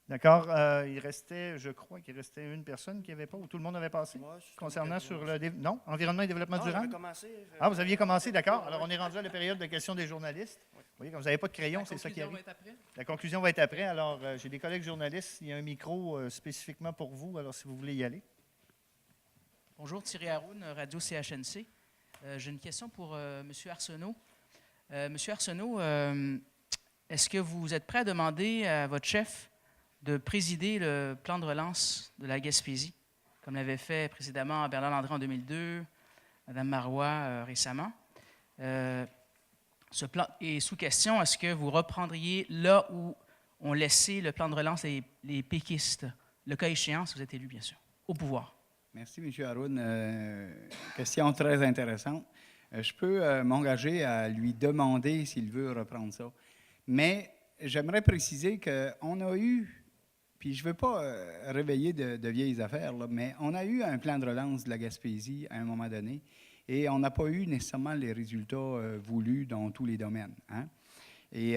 D'accord. Il restait, je crois qu'il restait une personne qui n'avait pas, ou tout le monde avait passé, Moi, je suis concernant d'accord. sur le... Non? Environnement et développement Non, j'avais durable? commencé. Ah, vous aviez commencé, d'accord. Alors, on est rendu à la période de questions des journalistes. Vous voyez, comme vous n'avez pas de crayon, c'est ça qui conclusion arrive. va être après. La conclusion va être après. Alors, j'ai des collègues journalistes. Il y a un micro spécifiquement pour vous. Alors, si vous voulez y aller. Bonjour, Thierry Haroun, Radio CHNC. J'ai une question pour M. Arsenault. M. Arsenault, est-ce que vous êtes prêt à demander à votre chef de présider le plan de relance de la Gaspésie, comme l'avait fait précédemment Bernard Landry en 2002, Mme Marois récemment? Ce plan est sous question. Est-ce que vous reprendriez là où ont laissé le plan de relance les péquistes, le cas échéant, si vous êtes élu, bien sûr, au pouvoir? Merci, M. Haroun. Question très intéressante. Je peux m'engager à lui demander s'il veut reprendre ça. Mais j'aimerais préciser qu'on a eu, puis je ne veux pas réveiller de vieilles affaires, là, mais on a eu un plan de relance de la Gaspésie à un moment donné et on n'a pas eu nécessairement les résultats voulus dans tous les domaines. Hein? Et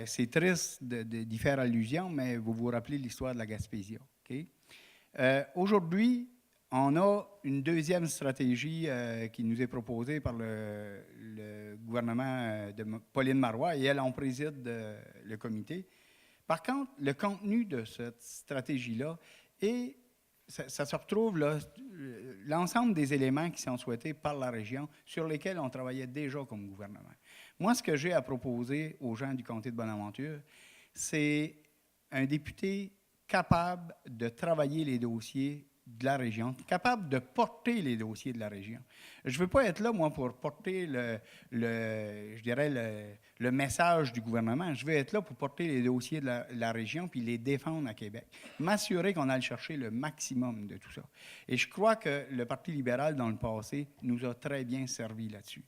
c'est triste d'y faire allusion, mais vous vous rappelez l'histoire de la Gaspésie. Okay? Aujourd'hui, on a une deuxième stratégie qui nous est proposée par le gouvernement de Pauline Marois, et elle en préside le comité. Par contre, le contenu de cette stratégie-là, et ça se retrouve là, l'ensemble des éléments qui sont souhaités par la région, sur lesquels on travaillait déjà comme gouvernement. Moi, ce que j'ai à proposer aux gens du comté de Bonaventure, c'est un député capable de travailler les dossiers de la région, capable de porter les dossiers de la région. Je ne veux pas être là, moi, pour porter je dirais le message du gouvernement. Je veux être là pour porter les dossiers de la région puis les défendre à Québec. M'assurer qu'on aille chercher le maximum de tout ça. Et je crois que le Parti libéral, dans le passé, nous a très bien servi là-dessus.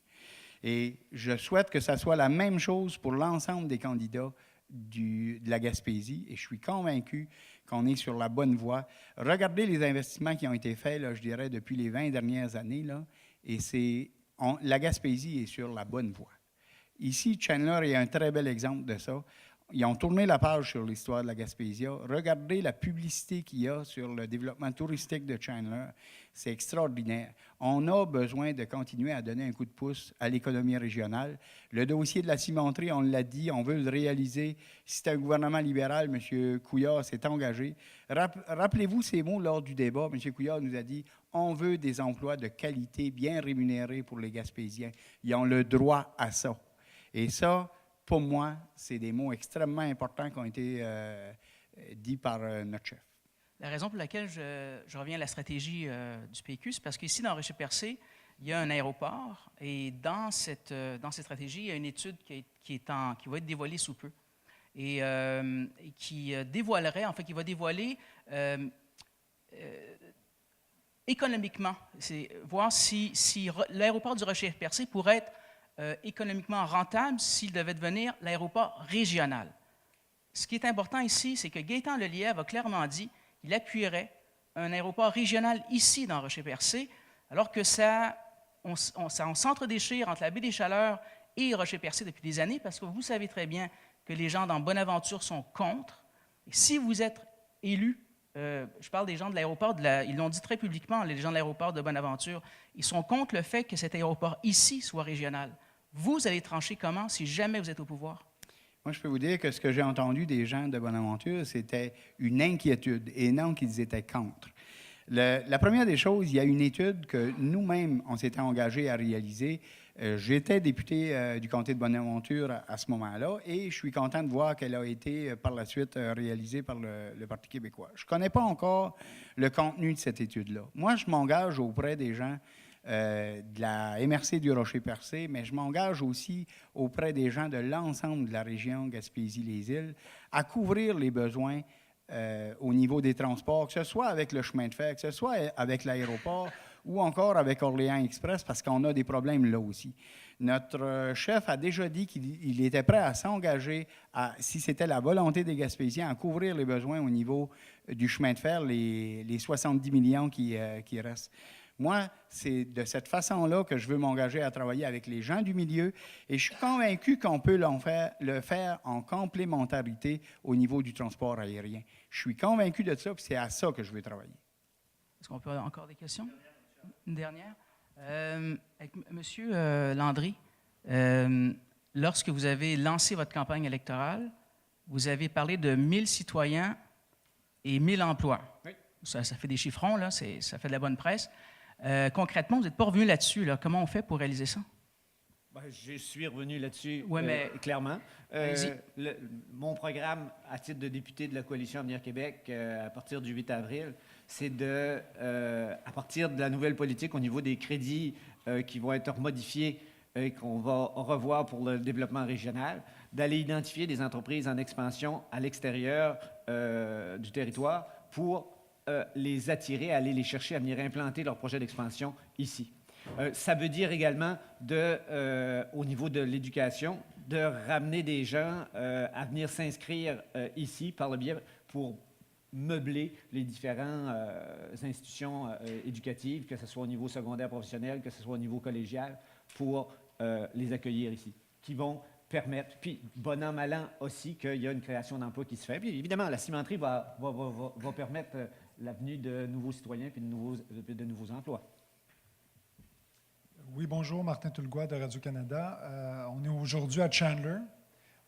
Et je souhaite que ça soit la même chose pour l'ensemble des candidats de la Gaspésie, et je suis convaincu qu'on est sur la bonne voie. Regardez les investissements qui ont été faits, là, je dirais, depuis les 20 dernières années, là, et la Gaspésie est sur la bonne voie. Ici, Chandler est un très bel exemple de ça. Ils ont tourné la page sur l'histoire de la Gaspésie. Regardez la publicité qu'il y a sur le développement touristique de Chandler. C'est extraordinaire. On a besoin de continuer à donner un coup de pouce à l'économie régionale. Le dossier de la cimenterie, on l'a dit, on veut le réaliser. C'est un gouvernement libéral. M. Couillard s'est engagé. Rappelez-vous ces mots lors du débat. M. Couillard nous a dit « On veut des emplois de qualité bien rémunérés pour les Gaspésiens. Ils ont le droit à ça. » Et ça, pour moi, c'est des mots extrêmement importants qui ont été dits par notre chef. La raison pour laquelle je reviens à la stratégie du PQ, c'est parce qu'ici, dans Rocher-Percé, il y a un aéroport et dans cette stratégie, il y a une étude qui va être dévoilée sous peu et qui va dévoiler économiquement, voir si l'aéroport du Rocher-Percé pourrait être économiquement rentable s'il devait devenir l'aéroport régional. Ce qui est important ici, c'est que Gaétan Lelièvre a clairement dit qu'il appuierait un aéroport régional ici, dans Rocher-Percé, alors que on s'entre-déchire entre la baie des Chaleurs et Rocher-Percé depuis des années, parce que vous savez très bien que les gens dans Bonaventure sont contre. Et si vous êtes élu, je parle des gens de l'aéroport, ils l'ont dit très publiquement, les gens de l'aéroport de Bonaventure, ils sont contre le fait que cet aéroport ici soit régional. Vous allez trancher comment si jamais vous êtes au pouvoir? Moi, je peux vous dire que ce que j'ai entendu des gens de Bonaventure, c'était une inquiétude et non qu'ils étaient contre. La première des choses, il y a une étude que nous-mêmes, on s'était engagés à réaliser. J'étais député du comté de Bonaventure à ce moment-là et je suis content de voir qu'elle a été par la suite réalisée par le Parti québécois. Je ne connais pas encore le contenu de cette étude-là. Moi, je m'engage auprès des gens de la MRC du Rocher-Percé, mais je m'engage aussi auprès des gens de l'ensemble de la région Gaspésie-les-Îles à couvrir les besoins au niveau des transports, que ce soit avec le chemin de fer, que ce soit avec l'aéroport ou encore avec Orléans Express, parce qu'on a des problèmes là aussi. Notre chef a déjà dit qu'il était prêt à s'engager, si c'était la volonté des Gaspésiens, à couvrir les besoins au niveau du chemin de fer, les 70 millions qui restent. Moi, c'est de cette façon-là que je veux m'engager à travailler avec les gens du milieu et je suis convaincu qu'on peut le faire en complémentarité au niveau du transport aérien. Je suis convaincu de ça, puis c'est à ça que je veux travailler. Est-ce qu'on peut avoir encore des questions? Une dernière. Monsieur Landry, lorsque vous avez lancé votre campagne électorale, vous avez parlé de 1000 citoyens et 1000 emplois. Oui. Ça fait des chiffrons, là, ça fait de la bonne presse. Concrètement, vous n'êtes pas revenu là-dessus. Là. Comment on fait pour réaliser ça? Ben, je suis revenu là-dessus, Ouais, mais- clairement. Allez-y. Mon programme à titre de député de la Coalition Avenir Québec, à partir du 8 avril, c'est de, à partir de la nouvelle politique au niveau des crédits qui vont être modifiés et qu'on va revoir pour le développement régional, d'aller identifier des entreprises en expansion à l'extérieur du territoire pour les attirer, aller les chercher à venir implanter leur projet d'expansion ici. Ça veut dire également, au niveau de l'éducation, de ramener des gens à venir s'inscrire ici par le biais pour meubler les différentes institutions éducatives, que ce soit au niveau secondaire professionnel, que ce soit au niveau collégial, pour les accueillir ici, qui vont permettre, puis bon an, mal an aussi, qu'il y a une création d'emplois qui se fait. Puis évidemment, la cimenterie va permettre la venue de nouveaux citoyens puis de nouveaux emplois. Oui, bonjour, Martin Tulgois de Radio-Canada. On est aujourd'hui à Chandler.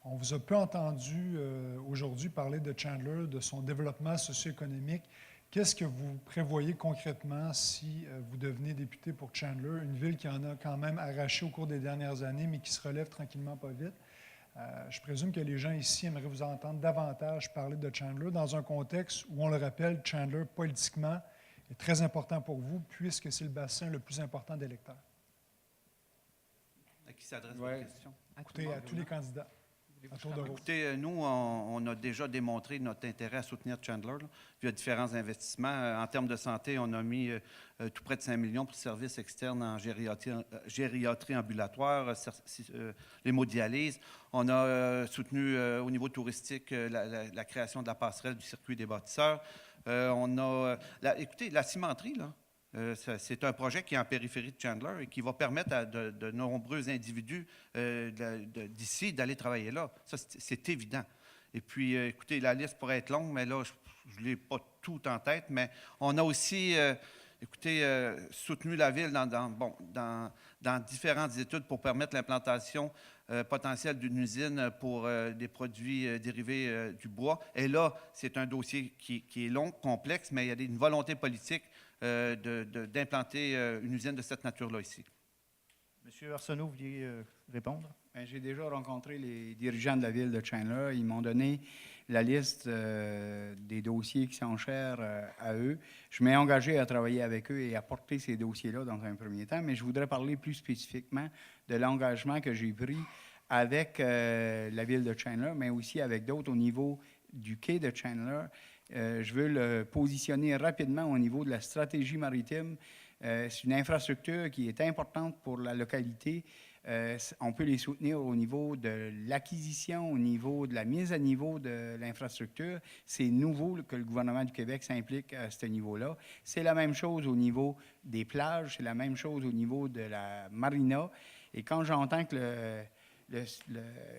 On vous a peu entendu aujourd'hui parler de Chandler, de son développement socio-économique. Qu'est-ce que vous prévoyez concrètement si vous devenez député pour Chandler, une ville qui en a quand même arraché au cours des dernières années, mais qui se relève tranquillement pas vite? Je présume que les gens ici aimeraient vous entendre davantage parler de Chandler dans un contexte où, on le rappelle, Chandler, politiquement, est très important pour vous, puisque c'est le bassin le plus important d'électeurs. À qui s'adresse Ouais. la question? Écoutez, à tous les candidats, à tour de rôle. Écoutez, nous, on a déjà démontré notre intérêt à soutenir Chandler là, via différents investissements. En termes de santé, on a mis tout près de 5 millions pour services externes en gériatrie ambulatoire, l'hémodialyse. On a soutenu au niveau touristique la création de la passerelle du circuit des bâtisseurs. Écoutez, la cimenterie, là, c'est un projet qui est en périphérie de Chandler et qui va permettre à de nombreux individus d'ici d'aller travailler là. Ça, c'est évident. Et puis, écoutez, la liste pourrait être longue, mais là, je ne l'ai pas tout en tête, mais on a aussi, soutenu la ville dans différentes études pour permettre l'implantation potentielle d'une usine pour des produits dérivés du bois. Et là, c'est un dossier qui est long, complexe, mais il y a une volonté politique d'implanter une usine de cette nature-là ici. Monsieur Arsenault, vous vouliez répondre? Bien, j'ai déjà rencontré les dirigeants de la ville de Chandler. Ils m'ont donné la liste des dossiers qui sont chers à eux. Je m'ai engagé à travailler avec eux et à porter ces dossiers-là dans un premier temps, mais je voudrais parler plus spécifiquement de l'engagement que j'ai pris avec la ville de Chandler, mais aussi avec d'autres au niveau du quai de Chandler. Je veux le positionner rapidement au niveau de la stratégie maritime. C'est une infrastructure qui est importante pour la localité. On peut les soutenir au niveau de l'acquisition, au niveau de la mise à niveau de l'infrastructure. C'est nouveau que le gouvernement du Québec s'implique à ce niveau-là. C'est la même chose au niveau des plages, c'est la même chose au niveau de la marina. Et quand j'entends que le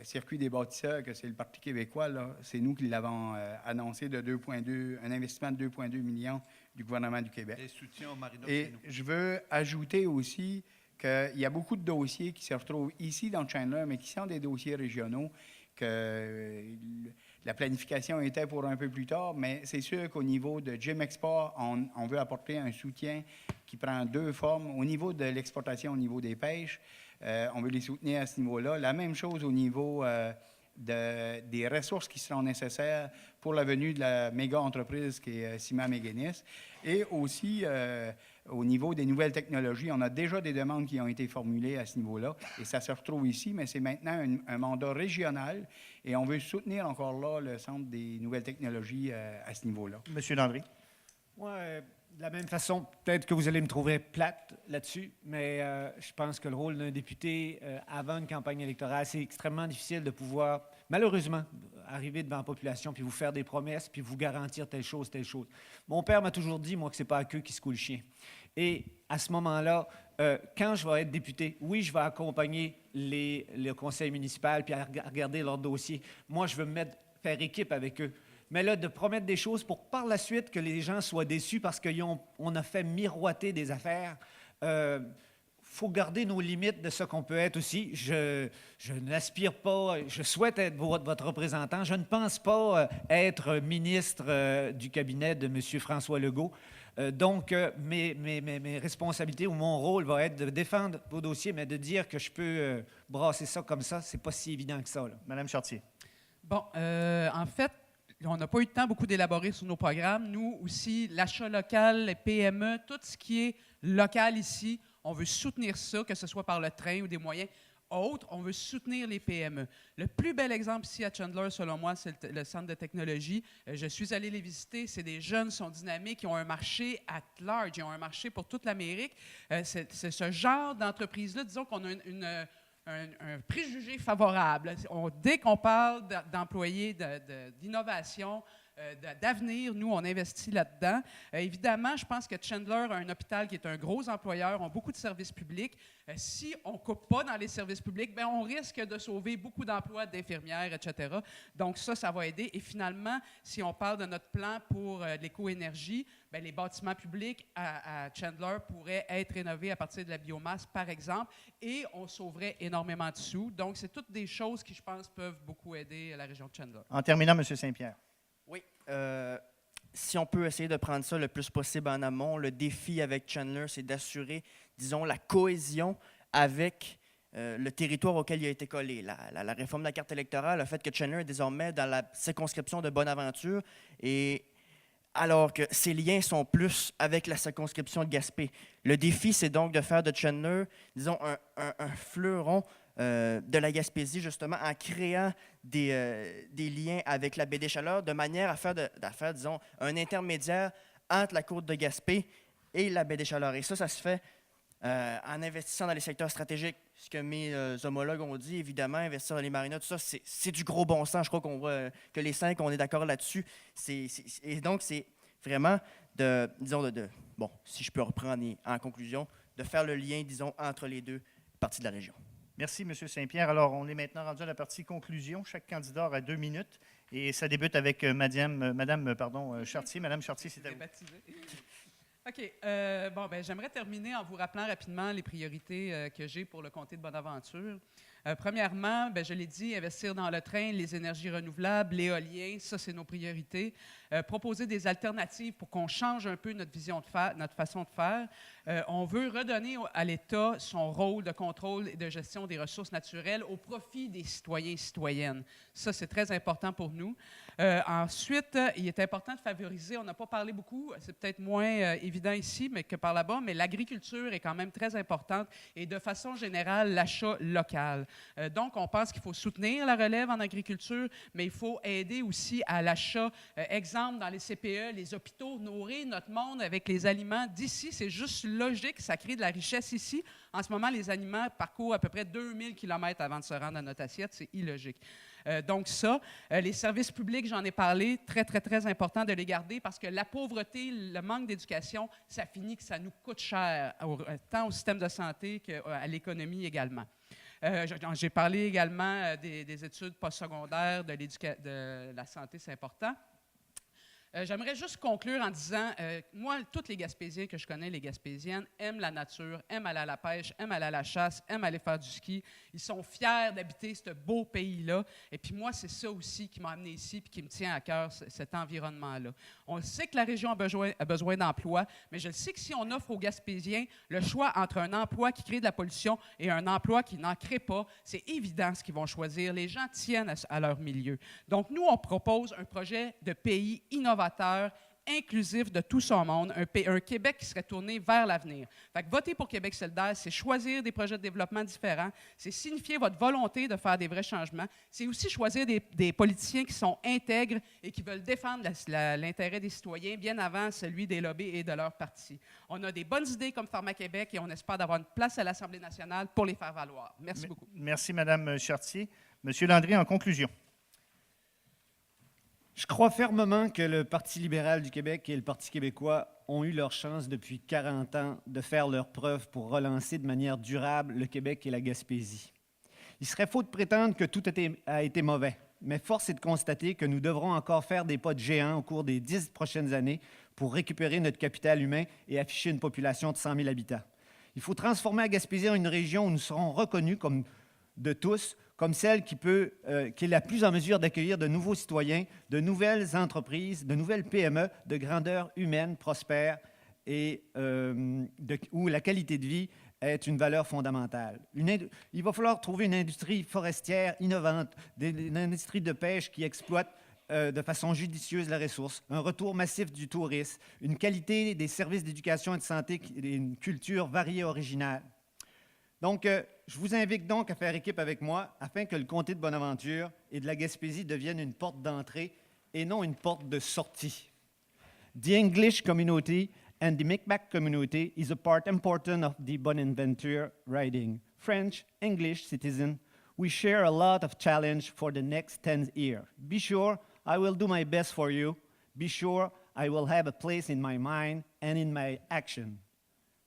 circuit des bâtisseurs, que c'est le Parti québécois, là, c'est nous qui l'avons annoncé un investissement de 2,2 millions du gouvernement du Québec. Et soutien au marina Et chez nous. je veux ajouter aussi qu'il y a beaucoup de dossiers qui se retrouvent ici dans Chandler, mais qui sont des dossiers régionaux, que la planification était pour un peu plus tard, mais c'est sûr qu'au niveau de Gym Export, on veut apporter un soutien qui prend deux formes. Au niveau de l'exportation, au niveau des pêches, on veut les soutenir à ce niveau-là. La même chose au niveau des ressources qui seront nécessaires pour la venue de la méga-entreprise qui est Ciment Mécanis. Et aussi, au niveau des nouvelles technologies, on a déjà des demandes qui ont été formulées à ce niveau-là. Et ça se retrouve ici, mais c'est maintenant un mandat régional. Et on veut soutenir encore là le Centre des nouvelles technologies à ce niveau-là. Monsieur Landry? Oui, de la même façon, peut-être que vous allez me trouver plate là-dessus, mais je pense que le rôle d'un député avant une campagne électorale, c'est extrêmement difficile de pouvoir, malheureusement, arriver devant la population puis vous faire des promesses puis vous garantir telle chose, telle chose. Mon père m'a toujours dit, moi, que c'est pas à queue qui se coule le chien. Et à ce moment-là, quand je vais être député, oui, je vais accompagner le conseil municipal puis à regarder leur dossier. Moi, je veux faire équipe avec eux. Mais là, de promettre des choses pour par la suite que les gens soient déçus parce qu'on a fait miroiter des affaires, faut garder nos limites de ce qu'on peut être aussi. Je n'aspire pas, je souhaite être votre représentant. Je ne pense pas être ministre du cabinet de M. François Legault. Donc, mes responsabilités ou mon rôle va être de défendre vos dossiers, mais de dire que je peux brasser ça comme ça, c'est pas si évident que ça, là. Madame Chartier. Bon, en fait, on n'a pas eu le temps beaucoup d'élaborer sur nos programmes. Nous aussi, l'achat local, les PME, tout ce qui est local ici, on veut soutenir ça, que ce soit par le train ou des moyens autres. On veut soutenir les PME. Le plus bel exemple ici à Chandler, selon moi, c'est le centre de technologie. Je suis allé les visiter. C'est des jeunes, sont dynamiques, ils ont un marché at large, ils ont un marché pour toute l'Amérique. C'est ce genre d'entreprise-là, disons qu'on a un préjugé favorable. Dès qu'on parle d'employés, d'innovation, d'avenir, nous, on investit là-dedans. Évidemment, je pense que Chandler a un hôpital qui est un gros employeur, ont beaucoup de services publics. Si on ne coupe pas dans les services publics, bien, on risque de sauver beaucoup d'emplois d'infirmières, etc. Donc ça va aider. Et finalement, si on parle de notre plan pour l'éco-énergie, bien, les bâtiments publics à Chandler pourraient être rénovés à partir de la biomasse, par exemple, et on sauverait énormément de sous. Donc, c'est toutes des choses qui, je pense, peuvent beaucoup aider la région de Chandler. En terminant, M. Saint-Pierre. Oui. Si on peut essayer de prendre ça le plus possible en amont, le défi avec Chandler, c'est d'assurer, disons, la cohésion avec le territoire auquel il a été collé. La réforme de la carte électorale, le fait que Chandler est désormais dans la circonscription de Bonaventure, et alors que ses liens sont plus avec la circonscription de Gaspé. Le défi, c'est donc de faire de Chandler, disons, un fleuron de la Gaspésie, justement, en créant des liens avec la baie des Chaleurs, de manière à faire, disons, un intermédiaire entre la côte de Gaspé et la baie des Chaleurs. Et ça se fait en investissant dans les secteurs stratégiques. Ce que mes homologues ont dit, évidemment, investir dans les marinas, tout ça, c'est du gros bon sens. Je crois qu'on voit que les 5, on est d'accord là-dessus. Et donc, c'est vraiment bon, si je peux reprendre en conclusion, de faire le lien, disons, entre les deux parties de la région. Merci, M. Saint-Pierre. Alors, on est maintenant rendu à la partie conclusion. Chaque candidat aura 2 minutes et ça débute avec Madame Chartier. Madame Chartier, c'est à vous. OK. J'aimerais terminer en vous rappelant rapidement les priorités que j'ai pour le comté de Bonaventure. Premièrement, je l'ai dit, investir dans le train, les énergies renouvelables, l'éolien, ça, c'est nos priorités. Proposer des alternatives pour qu'on change un peu notre vision de faire, notre façon de faire. On veut redonner à l'État son rôle de contrôle et de gestion des ressources naturelles au profit des citoyens et citoyennes. Ça, c'est très important pour nous. Ensuite, il est important de favoriser, on n'a pas parlé beaucoup, c'est peut-être moins évident ici mais que par là-bas, mais l'agriculture est quand même très importante et de façon générale, l'achat local. Donc, on pense qu'il faut soutenir la relève en agriculture, mais il faut aider aussi à l'achat. Exemple, dans les CPE, les hôpitaux, nourrir notre monde avec les aliments d'ici, c'est juste logique, ça crée de la richesse ici. En ce moment, les aliments parcourent à peu près 2000 km avant de se rendre à notre assiette, c'est illogique. Donc ça, les services publics, j'en ai parlé, très, très, très important de les garder parce que la pauvreté, le manque d'éducation, ça finit que ça nous coûte cher, tant au système de santé qu'à l'économie également. J'ai parlé également des études postsecondaires, de la santé, c'est important. J'aimerais juste conclure en disant, moi, tous les Gaspésiens que je connais, les Gaspésiennes, aiment la nature, aiment aller à la pêche, aiment aller à la chasse, aiment aller faire du ski. Ils sont fiers d'habiter ce beau pays-là. Et puis moi, c'est ça aussi qui m'a amené ici et qui me tient à cœur, cet environnement-là. On sait que la région a besoin d'emplois, mais je sais que si on offre aux Gaspésiens le choix entre un emploi qui crée de la pollution et un emploi qui n'en crée pas, c'est évident ce qu'ils vont choisir. Les gens tiennent à leur milieu. Donc, nous, on propose un projet de pays innovateur, inclusif de tout son monde, un Québec qui serait tourné vers l'avenir. Fait que voter pour Québec solidaire, c'est choisir des projets de développement différents, c'est signifier votre volonté de faire des vrais changements, c'est aussi choisir des politiciens qui sont intègres et qui veulent défendre l'intérêt des citoyens bien avant celui des lobbies et de leurs partis. On a des bonnes idées comme Pharma-Québec et on espère d'avoir une place à l'Assemblée nationale pour les faire valoir. Merci beaucoup. Merci, Mme Chartier. M. Landry, en conclusion. Je crois fermement que le Parti libéral du Québec et le Parti québécois ont eu leur chance depuis 40 ans de faire leurs preuves pour relancer de manière durable le Québec et la Gaspésie. Il serait faux de prétendre que tout a été mauvais, mais force est de constater que nous devrons encore faire des pas de géant au cours des 10 prochaines années pour récupérer notre capital humain et afficher une population de 100 000 habitants. Il faut transformer la Gaspésie en une région où nous serons reconnus comme de tous, comme celle qui est la plus en mesure d'accueillir de nouveaux citoyens, de nouvelles entreprises, de nouvelles PME de grandeur humaine, prospère et où la qualité de vie est une valeur fondamentale. Il va falloir trouver une industrie forestière innovante, une industrie de pêche qui exploite de façon judicieuse la ressource, un retour massif du tourisme, une qualité des services d'éducation et de santé et une culture variée et originale. Donc, je vous invite donc à faire équipe avec moi afin que le comté de Bonaventure et de la Gaspésie deviennent une porte d'entrée et non une porte de sortie. The English community and the Micmac community is a part important of the Bonaventure riding. French, English citizen, we share a lot of challenge for the next 10 years. Be sure I will do my best for you. Be sure I will have a place in my mind and in my action.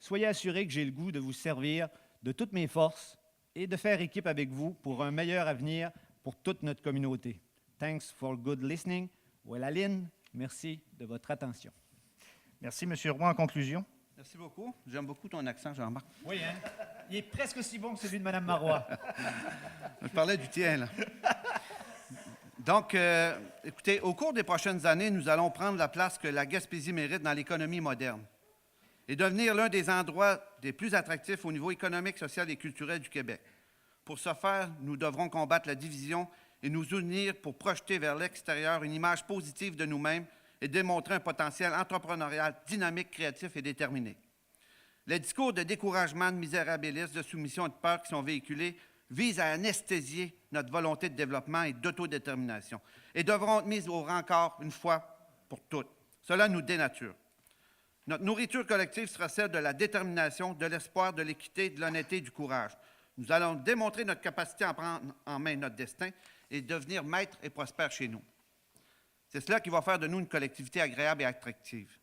Soyez assurés que j'ai le goût de vous servir de toutes mes forces et de faire équipe avec vous pour un meilleur avenir pour toute notre communauté. Thanks for good listening. Voilà, Aline, merci de votre attention. Merci, M. Roy. En conclusion. Merci beaucoup. J'aime beaucoup ton accent, Jean-Marc. Oui, hein? Il est presque aussi bon que celui de Mme Marois. Je parlais du tien, là. Donc, écoutez, au cours des prochaines années, nous allons prendre la place que la Gaspésie mérite dans l'économie moderne et devenir l'un des endroits des plus attractifs au niveau économique, social et culturel du Québec. Pour ce faire, nous devrons combattre la division et nous unir pour projeter vers l'extérieur une image positive de nous-mêmes et démontrer un potentiel entrepreneurial dynamique, créatif et déterminé. Les discours de découragement, de misérabilisme, de soumission et de peur qui sont véhiculés visent à anesthésier notre volonté de développement et d'autodétermination et devront être mis au rencard une fois pour toutes. Cela nous dénature. Notre nourriture collective sera celle de la détermination, de l'espoir, de l'équité, de l'honnêteté et du courage. Nous allons démontrer notre capacité à prendre en main notre destin et devenir maîtres et prospères chez nous. C'est cela qui va faire de nous une collectivité agréable et attractive.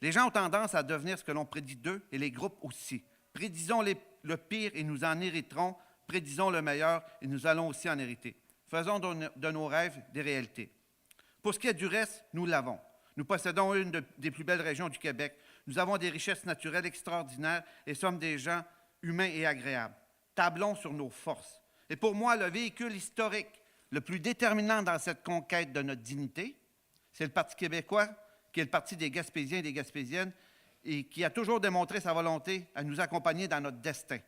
Les gens ont tendance à devenir ce que l'on prédit d'eux et les groupes aussi. Prédisons le pire et nous en hériterons. Prédisons le meilleur et nous allons aussi en hériter. Faisons de nos rêves des réalités. Pour ce qui est du reste, nous l'avons. Nous possédons une des plus belles régions du Québec. Nous avons des richesses naturelles extraordinaires et sommes des gens humains et agréables. Tablons sur nos forces. Et pour moi, le véhicule historique le plus déterminant dans cette conquête de notre dignité, c'est le Parti québécois, qui est le parti des Gaspésiens et des Gaspésiennes, et qui a toujours démontré sa volonté à nous accompagner dans notre destin.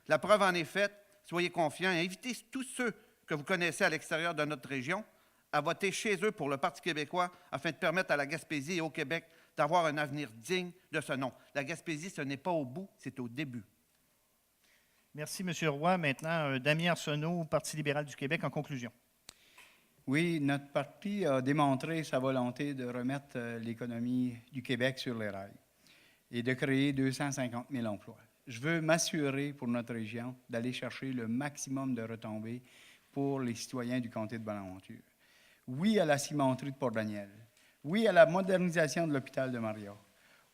La preuve en est faite, soyez confiants et invitez tous ceux que vous connaissez à l'extérieur de notre région à voter chez eux pour le Parti québécois afin de permettre à la Gaspésie et au Québec d'avoir un avenir digne de ce nom. La Gaspésie, ce n'est pas au bout, c'est au début. Merci, M. Roy. Maintenant, Damien Arsenault, Parti libéral du Québec, en conclusion. Oui, notre parti a démontré sa volonté de remettre l'économie du Québec sur les rails et de créer 250 000 emplois. Je veux m'assurer pour notre région d'aller chercher le maximum de retombées pour les citoyens du comté de Bonaventure. Oui à la cimenterie de Port-Daniel. Oui à la modernisation de l'hôpital de Maria.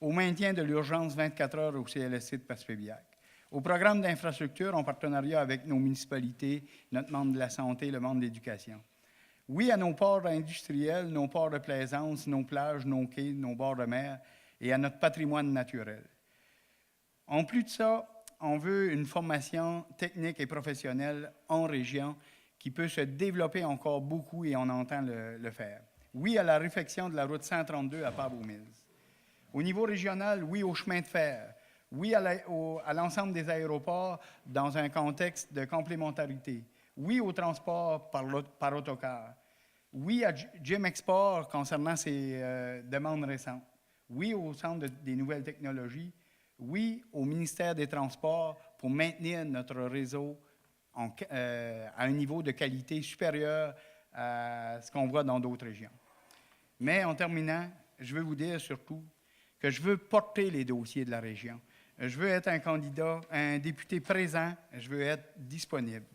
Au maintien de l'urgence 24 heures au CLSC de Passepébiac. Au programme d'infrastructure en partenariat avec nos municipalités, notre monde de la santé, le monde de l'éducation. Oui à nos ports industriels, nos ports de plaisance, nos plages, nos quais, nos bords de mer et à notre patrimoine naturel. En plus de ça, on veut une formation technique et professionnelle en région qui peut se développer encore beaucoup et on entend le faire. Oui à la réfection de la route 132 à Pabot-Mills. Au niveau régional, oui au chemin de fer. Oui à l'ensemble des aéroports dans un contexte de complémentarité. Oui au transport par autocar. Oui à Jim Export concernant ses demandes récentes. Oui au Centre des nouvelles technologies. Oui au ministère des Transports pour maintenir notre réseau à un niveau de qualité supérieur à ce qu'on voit dans d'autres régions. Mais en terminant, je veux vous dire surtout que je veux porter les dossiers de la région. Je veux être un candidat, un député présent, je veux être disponible.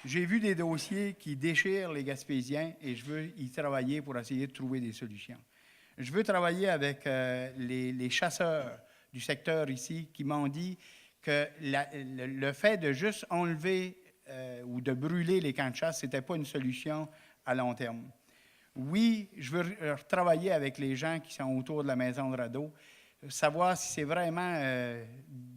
J'ai vu des dossiers qui déchirent les Gaspésiens et je veux y travailler pour essayer de trouver des solutions. Je veux travailler avec les chasseurs du secteur ici qui m'ont dit que le fait de juste enlever ou de brûler les camps de chasse, ce n'était pas une solution à long terme. Oui, je veux travailler avec les gens qui sont autour de la maison de radeau, savoir si c'est vraiment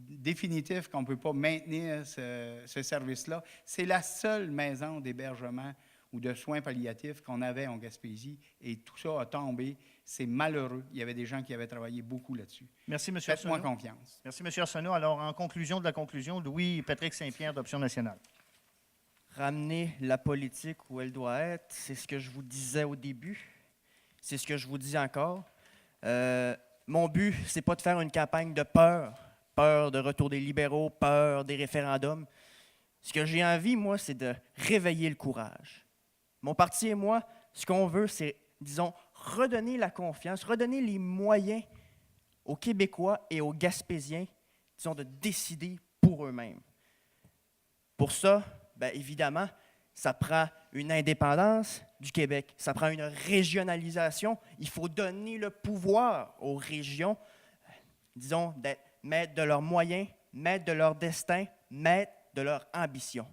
définitif qu'on ne peut pas maintenir ce service-là. C'est la seule maison d'hébergement ou de soins palliatifs qu'on avait en Gaspésie et tout ça a tombé. C'est malheureux. Il y avait des gens qui avaient travaillé beaucoup là-dessus. Merci, M. Faites-moi Arsenault. confiance. Merci, M. Arsenault. Alors, en conclusion de la conclusion, Louis-Patrick Saint-Pierre d'Option nationale. Ramener la politique où elle doit être, c'est ce que je vous disais au début. C'est ce que je vous dis encore. Mon but, c'est pas de faire une campagne de peur. Peur de retour des libéraux, peur des référendums. Ce que j'ai envie, moi, c'est de réveiller le courage. Mon parti et moi, ce qu'on veut, c'est, disons, redonner la confiance, redonner les moyens aux Québécois et aux Gaspésiens, disons, de décider pour eux-mêmes. Pour ça, bien évidemment, ça prend une indépendance du Québec, ça prend une régionalisation. Il faut donner le pouvoir aux régions, disons, d'être maîtres de leurs moyens, maîtres de leur destin, maîtres de leur ambition.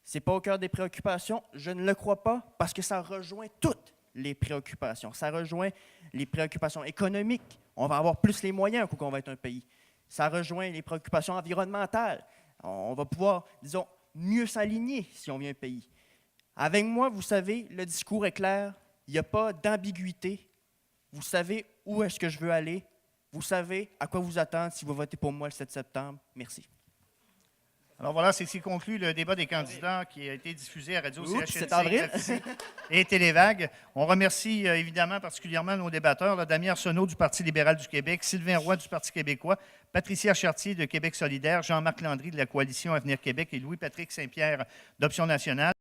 Ce n'est pas au cœur des préoccupations, je ne le crois pas, parce que ça rejoint toutes les préoccupations. Ça rejoint les préoccupations économiques. On va avoir plus les moyens quand on va être un pays. Ça rejoint les préoccupations environnementales. On va pouvoir, disons, mieux s'aligner si on vient un pays. Avec moi, vous savez, le discours est clair. Il n'y a pas d'ambiguïté. Vous savez où est-ce que je veux aller. Vous savez à quoi vous attendre si vous votez pour moi le 7 septembre. Merci. Alors voilà, c'est ce qui conclut le débat des candidats qui a été diffusé à Radio Oups, CHLC, c'est avril. RFC et Télévague. On remercie évidemment particulièrement nos débatteurs, là, Damien Arsenault du Parti libéral du Québec, Sylvain Roy du Parti québécois, Patricia Chartier de Québec solidaire, Jean-Marc Landry de la Coalition Avenir Québec et Louis-Patrick Saint-Pierre d'Option nationale.